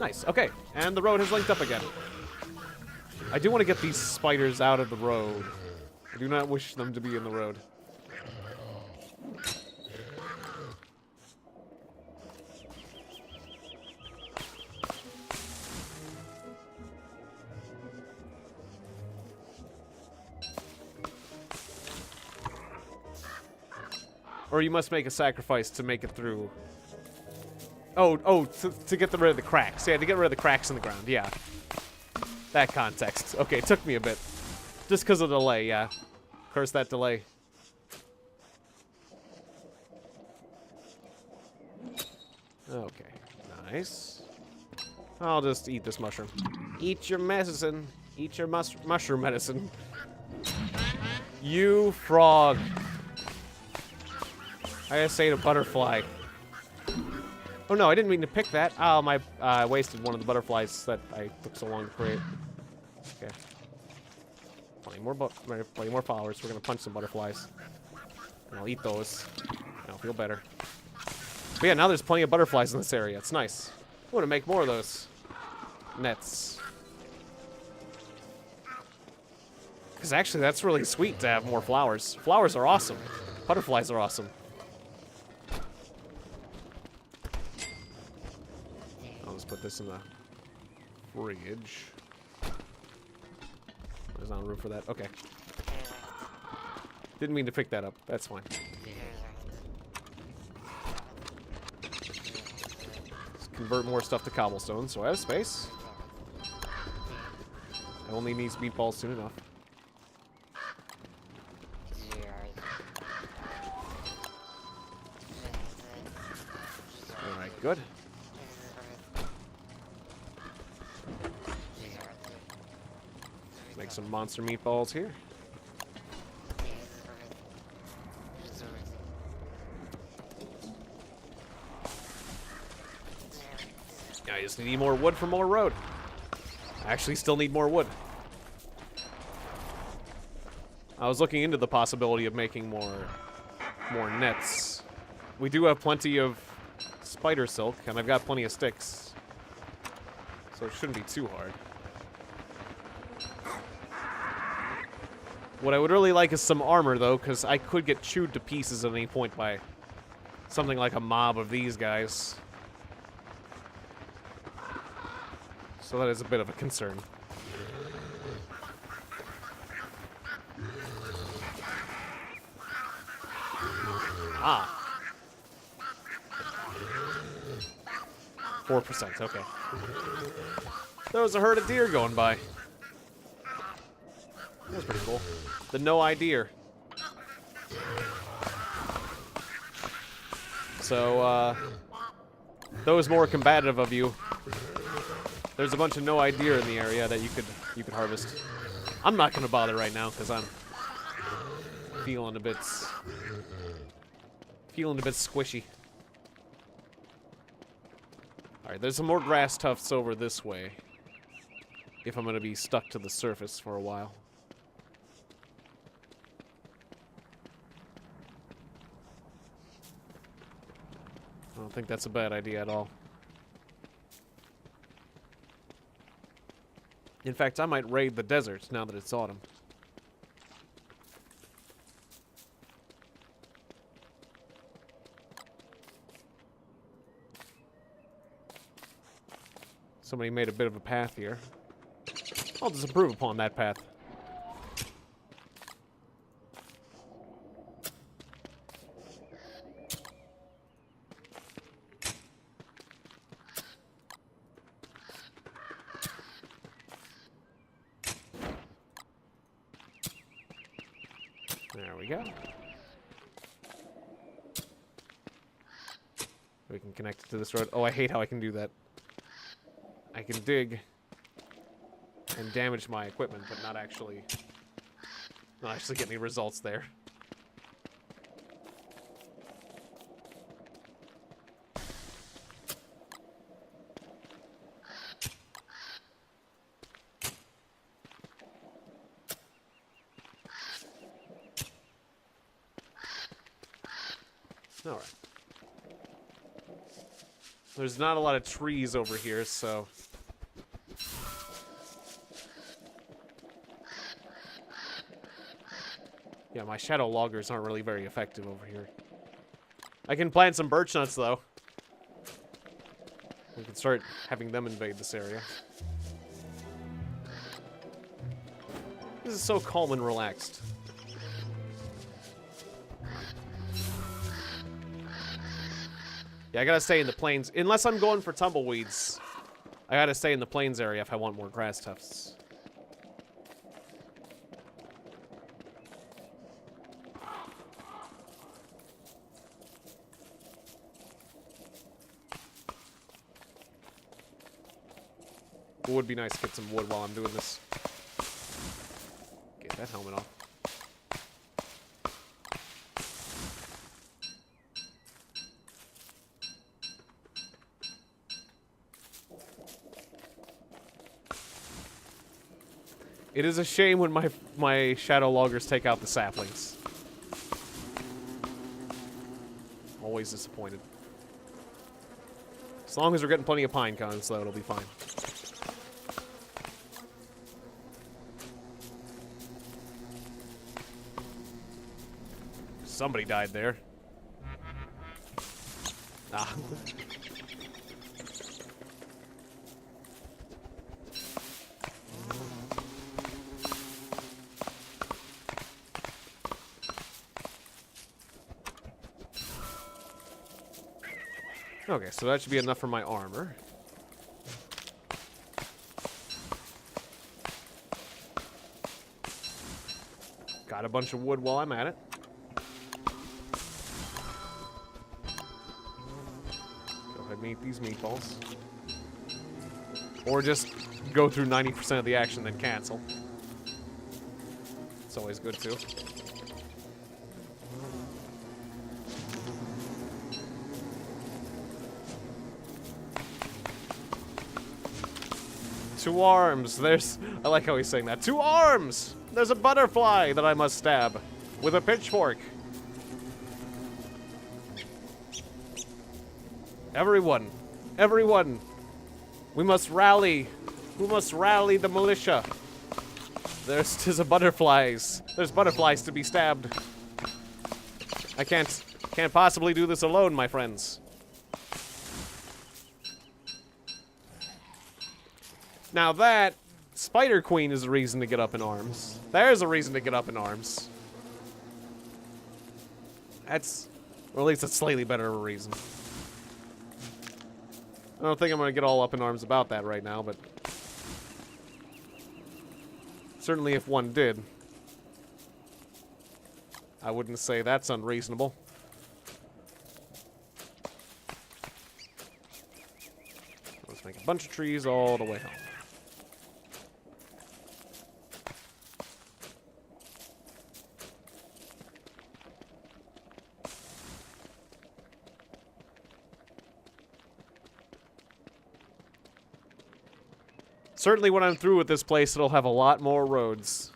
Nice. Okay, and the road has linked up again. I do want to get these spiders out of the road. I do not wish them to be in the road. Or you must make a sacrifice to make it through. Oh, to get rid of the cracks. Yeah, to get rid of the cracks in the ground, yeah. That context. Okay, it took me a bit. Just because of the delay, yeah. Curse that delay. Okay, nice. I'll just eat this mushroom. Eat your medicine. Eat your mushroom medicine. You frog. I gotta say to butterfly. Oh no, I didn't mean to pick that. Oh, I wasted one of the butterflies that I took so long to create. Okay. Plenty more flowers. We're gonna punch some butterflies. And I'll eat those. And I'll feel better. But yeah, now there's plenty of butterflies in this area. It's nice. I want to make more of those nets. Because actually, that's really sweet to have more flowers. Flowers are awesome. Butterflies are awesome. I'll just put this in the fridge. There's not room for that. Okay. Didn't mean to pick that up. That's fine. Let's convert more stuff to cobblestone, so I have space. I only need meatballs soon enough. Alright, good. Make some monster meatballs here. I just need more wood for more road. I actually still need more wood. I was looking into the possibility of making more nets. We do have plenty of spider silk, and I've got plenty of sticks. So it shouldn't be too hard. What I would really like is some armor, though, because I could get chewed to pieces at any point by something like a mob of these guys. So that is a bit of a concern. Ah. 4%, okay. There was a herd of deer going by. That was pretty cool. The no-eye deer. So, those more combative of you, there's a bunch of no-eye deer in the area that you could harvest. I'm not gonna bother right now because I'm feeling a bit squishy. All right, there's some more grass tufts over this way. If I'm gonna be stuck to the surface for a while. I don't think that's a bad idea at all. In fact, I might raid the desert now that it's autumn. Somebody made a bit of a path here. I'll just improve upon that path. There we go. We can connect it to this road. Oh, I hate how I can do that. I can dig and damage my equipment, but not actually get any results there. All right. There's not a lot of trees over here, so... Yeah, my shadow loggers aren't really very effective over here. I can plant some birch nuts, though. We can start having them invade this area. This is so calm and relaxed. Yeah, I gotta stay in the plains. Unless I'm going for tumbleweeds, I gotta stay in the plains area if I want more grass tufts. It would be nice to get some wood while I'm doing this. Get that helmet off. It is a shame when my shadow loggers take out the saplings. Always disappointed. As long as we're getting plenty of pine cones, though, it'll be fine. Somebody died there. Ah. Okay, so that should be enough for my armor. Got a bunch of wood while I'm at it. Go ahead and eat these meatballs. Or just go through 90% of the action, then cancel. It's always good, too. Two arms. There's... I like how he's saying that. Two arms! There's a butterfly that I must stab with a pitchfork. Everyone. Everyone. We must rally. We must rally the militia. There's a butterflies. There's butterflies to be stabbed. I can't possibly do this alone, my friends. Now that, Spider Queen is a reason to get up in arms. There's a reason to get up in arms. That's, or at least a slightly better of a reason. I don't think I'm going to get all up in arms about that right now, but... certainly if one did, I wouldn't say that's unreasonable. Let's make a bunch of trees all the way home. Certainly when I'm through with this place, it'll have a lot more roads.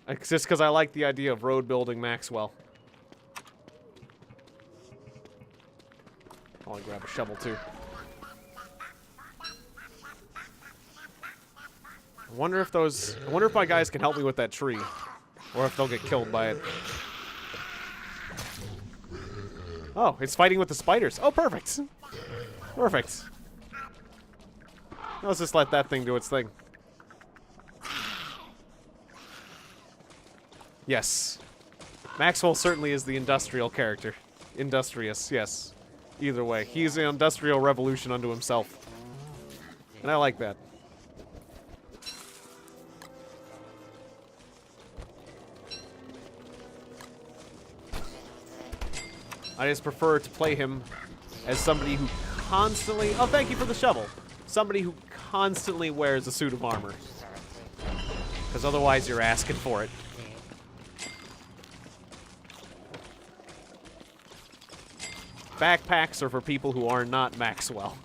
It's just because I like the idea of road building Maxwell. I'll grab a shovel, too. I wonder if my guys can help me with that tree. Or if they'll get killed by it. Oh, it's fighting with the spiders. Oh, perfect. Perfect. Let's just let that thing do its thing. Yes. Maxwell certainly is the industrial character. Industrious, yes. Either way. He's an industrial revolution unto himself. And I like that. I just prefer to play him as somebody who constantly... Oh, thank you for the shovel. Somebody who constantly wears a suit of armor. Because otherwise you're asking for it. Backpacks are for people who are not Maxwell.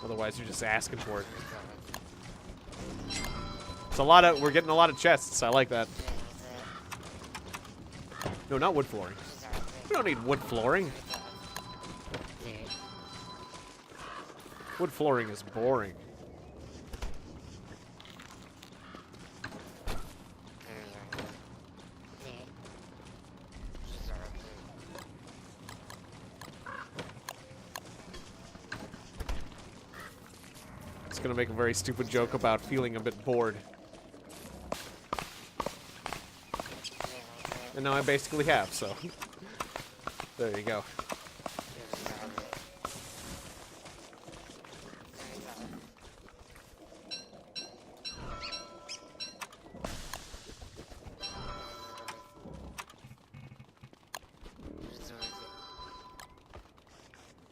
Otherwise you're just asking for it. It's a lot of, we're getting a lot of chests. I like that. No, not wood flooring. We don't need wood flooring. Wood flooring is boring. It's gonna make a very stupid joke about feeling a bit bored. And now I basically have, so. There you go.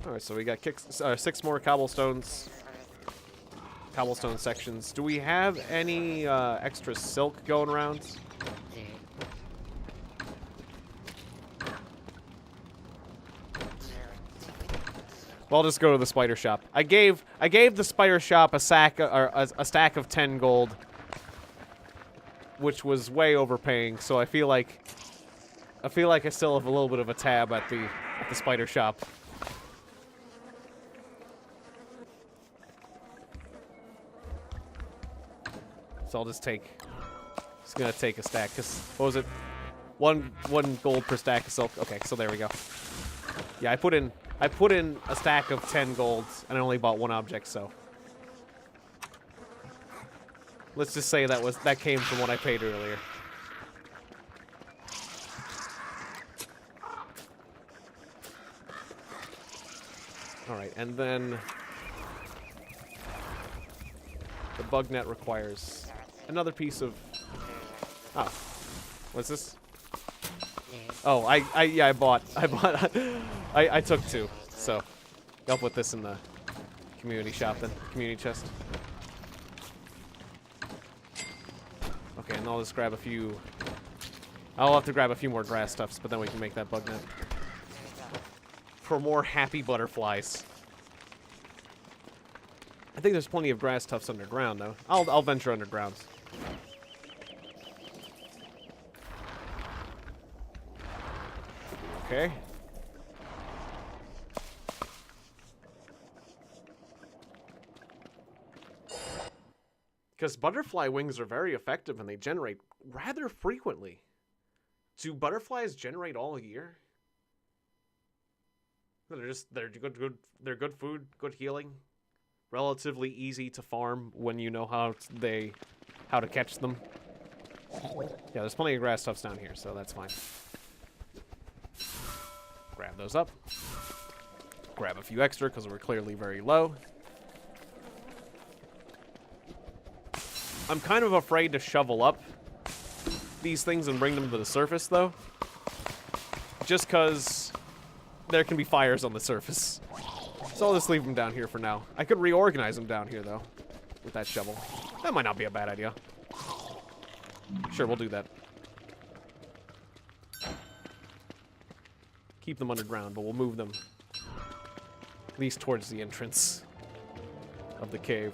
Alright, so we got 6 more cobblestone sections. Do we have any extra silk going around? Well, I'll just go to the spider shop. I gave the spider shop a stack of 10 gold, which was way overpaying. So I feel like I still have a little bit of a tab at the spider shop. So I'll just gonna take a stack. Cause what was it? One gold per stack of silk. Okay, so there we go. Yeah, I put in a stack of 10 golds, and I only bought 1 object, so. Let's just say that came from what I paid earlier. Alright, and then the bug net requires another piece of... Oh. What's this? Oh, I bought, I took 2, so I'll put this in the community shop then, community chest. Okay, and I'll just grab a few, I'll have to grab a few more grass stuffs, but then we can make that bug net. For more happy butterflies. I think there's plenty of grass tufts underground though. I'll venture underground. Okay. Because butterfly wings are very effective and they generate rather frequently. Do butterflies generate all year? They're good food, good healing, relatively easy to farm when you know how to catch them. Yeah, there's plenty of grass tufts down here, so that's fine. Grab those up. Grab a few extra because we're clearly very low. I'm kind of afraid to shovel up these things and bring them to the surface, though. Just because there can be fires on the surface. So I'll just leave them down here for now. I could reorganize them down here, though, with that shovel. That might not be a bad idea. Sure, we'll do that. Keep them underground, but we'll move them at least towards the entrance of the cave.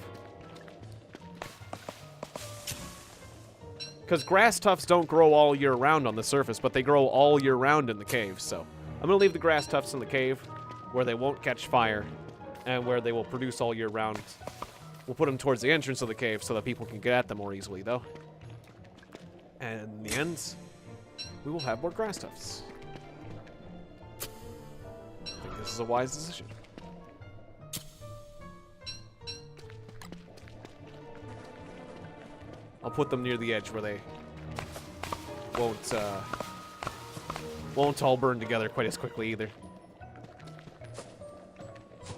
Because grass tufts don't grow all year round on the surface, but they grow all year round in the cave, so I'm going to leave the grass tufts in the cave where they won't catch fire and where they will produce all year round. We'll put them towards the entrance of the cave so that people can get at them more easily, though. And in the end, we will have more grass tufts. I think this is a wise decision. I'll put them near the edge where they won't all burn together quite as quickly either.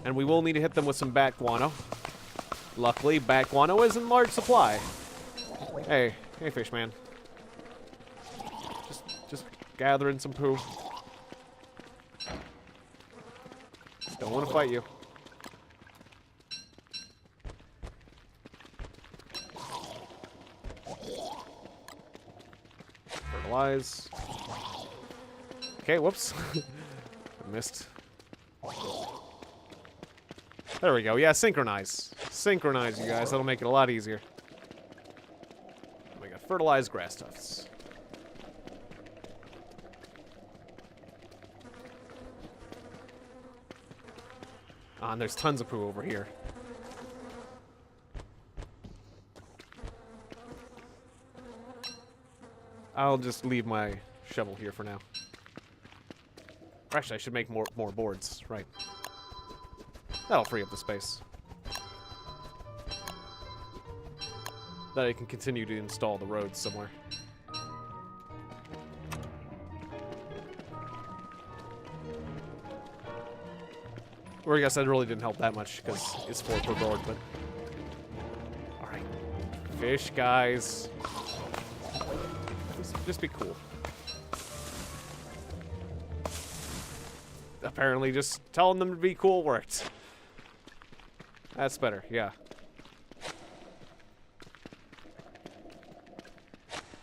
And we will need to hit them with some bat guano. Luckily, bat guano is in large supply. Hey, fish man. Just gathering some poo. Don't want to fight you. Fertilize. Okay, whoops. I missed. There we go. Yeah, synchronize. Synchronize, you guys. That'll make it a lot easier. fertilized grass tufts. Ah, and there's tons of poo over here. I'll just leave my shovel here for now. Actually, I should make more boards. Right. That'll free up the space. That I can continue to install the roads somewhere. Or I guess that really didn't help that much because it's 4 per board, but... Alright. Fish, guys. Just be cool. Apparently just telling them to be cool worked. That's better, yeah.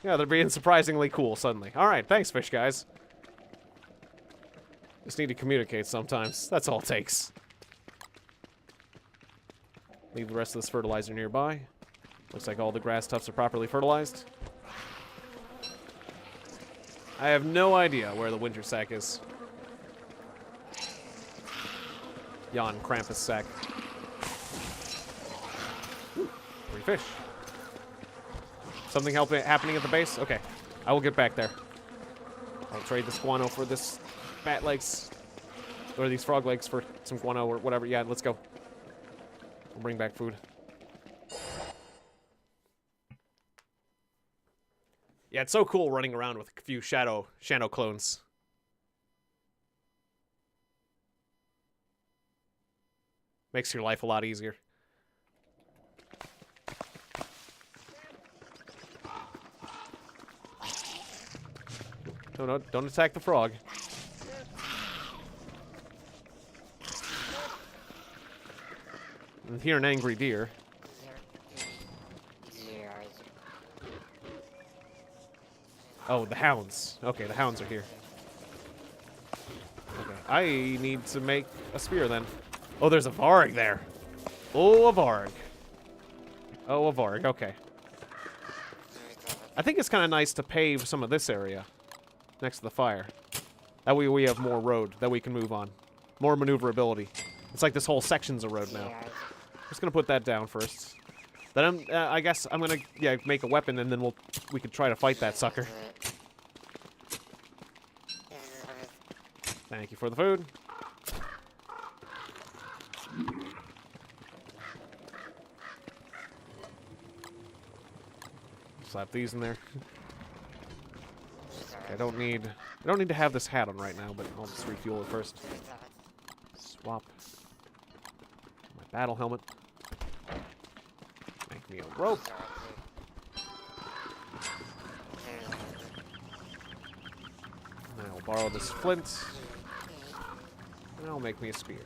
Yeah, they're being surprisingly cool suddenly. Alright, thanks, fish guys. Just need to communicate sometimes. That's all it takes. Leave the rest of this fertilizer nearby. Looks like all the grass tufts are properly fertilized. I have no idea where the winter sack is. Yon Krampus sack. Ooh, 3 fish. Something happening at the base? Okay. I will get back there. I'll trade this guano for this bat legs. Or these frog legs for some guano or whatever. Yeah, let's go. I'll bring back food. Yeah, it's so cool running around with a few shadow clones. Makes your life a lot easier. No, don't attack the frog. And hear an angry deer. Oh, the hounds. Okay, the hounds are here. Okay, I need to make a spear then. Oh, there's a varg there. Oh, a varg. Oh, a varg. Okay. I think it's kind of nice to pave some of this area next to the fire. That way we have more road that we can move on. More maneuverability. It's like this whole section's a road now. Just gonna put that down first. Then I guess I'm gonna make a weapon and then we could try to fight that sucker. Thank you for the food. Slap these in there. Okay, I don't need to have this hat on right now, but I'll just refuel it first. Swap my battle helmet. Make me a rope. And I'll borrow this flint. And I'll make me a spear.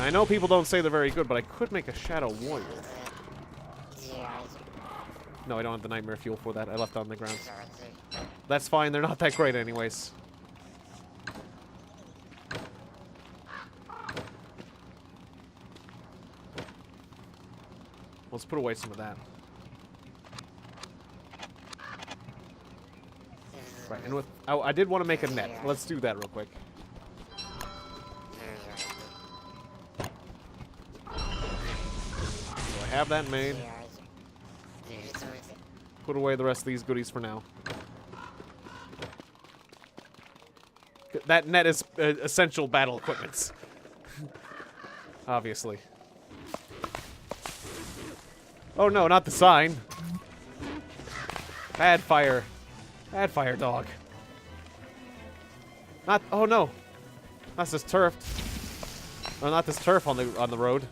I know people don't say they're very good, but I could make a shadow warrior. No, I don't have the nightmare fuel for that. I left it on the ground. That's fine. They're not that great anyways. Let's put away some of that. Right, and with... Oh, I did want to make a net. Let's do that real quick. So I have that made. Put away the rest of these goodies for now. That net is essential battle equipment. Obviously. Oh no, not the sign. Bad fire. Bad fire dog. Not, oh no. That's this turf. Oh, not this turf on the road.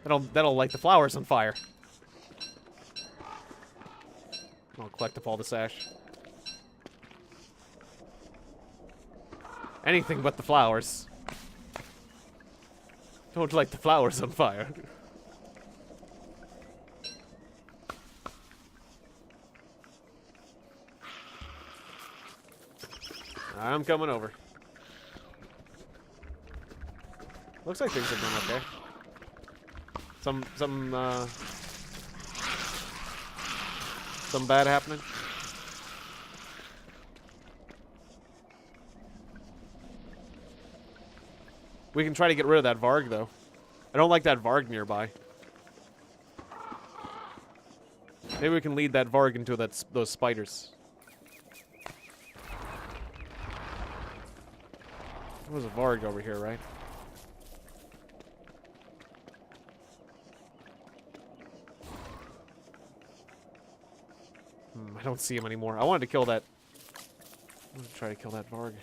That'll light the flowers on fire. I'll collect up all this ash. Anything but the flowers. Don't light the flowers on fire. I'm coming over. Looks like things are going okay. Something bad happening? We can try to get rid of that Varg, though. I don't like that Varg nearby. Maybe we can lead that Varg into those spiders. There was a Varg over here, right? I don't see him anymore. I wanted to kill that. I'm gonna try to kill that Varg.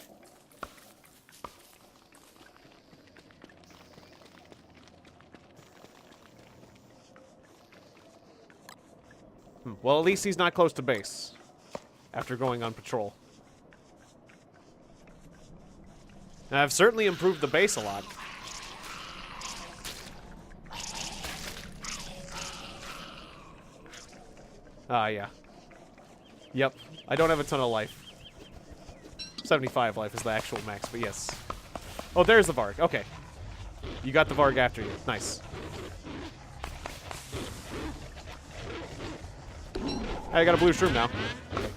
Well, at least he's not close to base after going on patrol. Now, I've certainly improved the base a lot. Ah, yeah. Yep. I don't have a ton of life. 75 life is the actual max, but yes. Oh, there's the Varg. Okay. You got the Varg after you. Nice. I got a blue shroom now. Okay.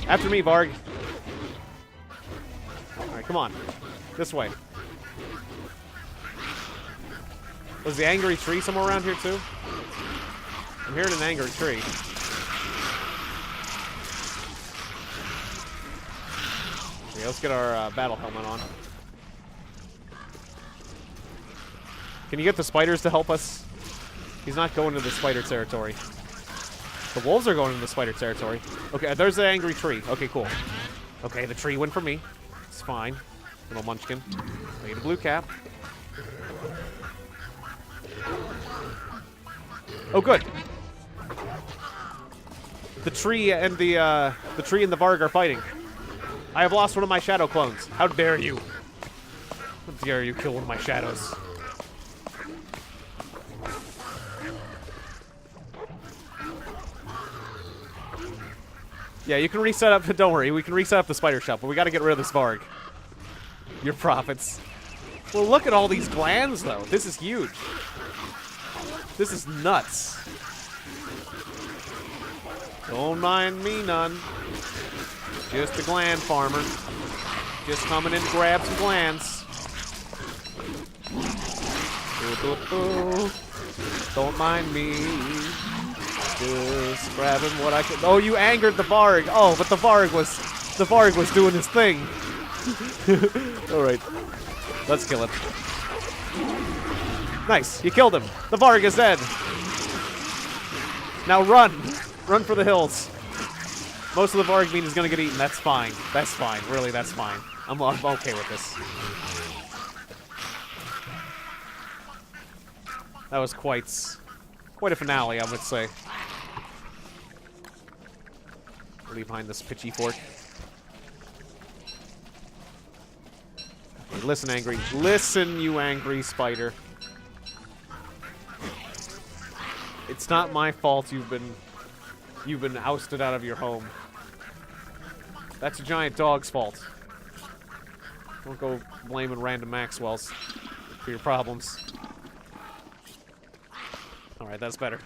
After me, Varg. Alright, come on. This way. Was the angry tree somewhere around here, too? I'm hearing an angry tree. Okay, let's get our battle helmet on. Can you get the spiders to help us? He's not going to the spider territory. The wolves are going into the spider territory. Okay, there's the angry tree. Okay, cool. Okay, the tree went for me. It's fine. Little munchkin. I need a blue cap. Oh, good. The tree and the Varg are fighting. I have lost one of my shadow clones. How dare you? How dare you kill one of my shadows? Yeah, you can reset up. Don't worry, we can reset up the spider shop, but we got to get rid of this Varg. Your profits. Well, look at all these glands, though. This is huge. This is nuts. Don't mind me none. Just a gland farmer. Just coming in to grab some glands. Don't mind me. Just grabbing what I can. Oh, you angered the Varg. Oh, but the Varg was doing his thing. All right, let's kill him. Nice, you killed him. The Varg is dead. Now run for the hills. Most of the Varg meat is gonna get eaten. That's fine. That's fine. Really, that's fine. I'm okay with this. That was quite a finale, I would say. Leave behind this pitchy fork. Okay, listen, angry. Listen, you angry spider. It's not my fault you've been ousted out of your home. That's a giant dog's fault. Don't go blaming random Maxwells for your problems. Alright, that's better.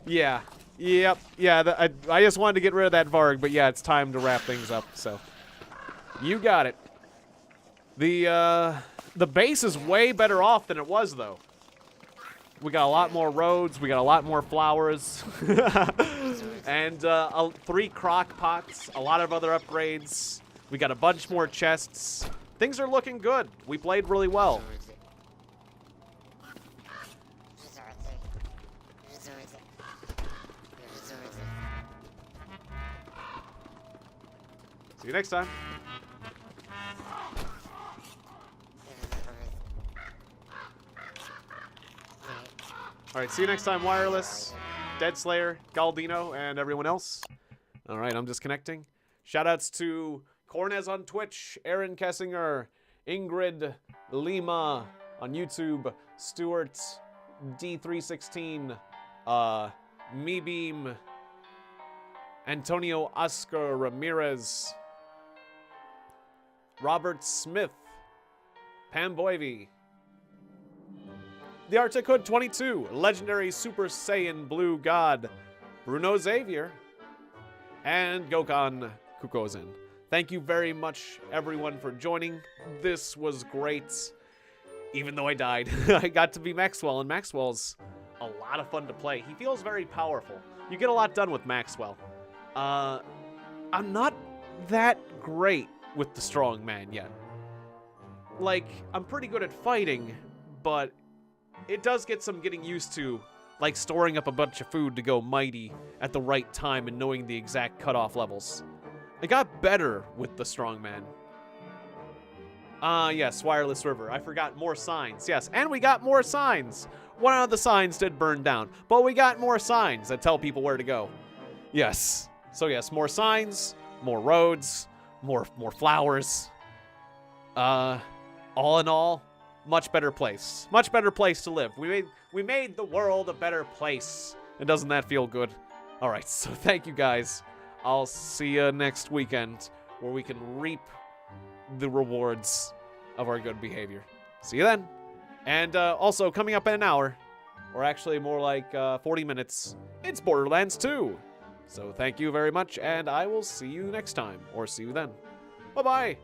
Yeah. Yep. Yeah, I just wanted to get rid of that Varg, but yeah, it's time to wrap things up, so. You got it. The base is way better off than it was, though. We got a lot more roads, we got a lot more flowers, and 3 crock pots, a lot of other upgrades. We got a bunch more chests. Things are looking good. We played really well. See you next time. Alright, see you next time, Wireless, Dead Slayer, Galdino, and everyone else. Alright, I'm disconnecting. Shoutouts to Cornez on Twitch, Aaron Kessinger, Ingrid Lima on YouTube, Stuart D316, Mebeam, Antonio Oscar Ramirez, Robert Smith, Pam Boivy, The Arctic Hood 22, Legendary Super Saiyan Blue God, Bruno Xavier, and Gokhan Kukozin. Thank you very much, everyone, for joining. This was great. Even though I died, I got to be Maxwell, and Maxwell's a lot of fun to play. He feels very powerful. You get a lot done with Maxwell. I'm not that great with the strong man yet. Like, I'm pretty good at fighting, but it does get some getting used to, like storing up a bunch of food to go mighty at the right time and knowing the exact cutoff levels. I got better with the strongman. Yes, Wireless River. I forgot more signs. Yes, and we got more signs. One of the signs did burn down, but we got more signs that tell people where to go. Yes. So yes, more signs, more roads, more flowers. All in all, much better place. Much better place to live. We made the world a better place. And doesn't that feel good? All right, so thank you guys. I'll see you next weekend where we can reap the rewards of our good behavior. See you then. And also, coming up in an hour, or actually more like 40 minutes, it's Borderlands 2. So thank you very much, and I will see you next time, or see you then. Bye-bye.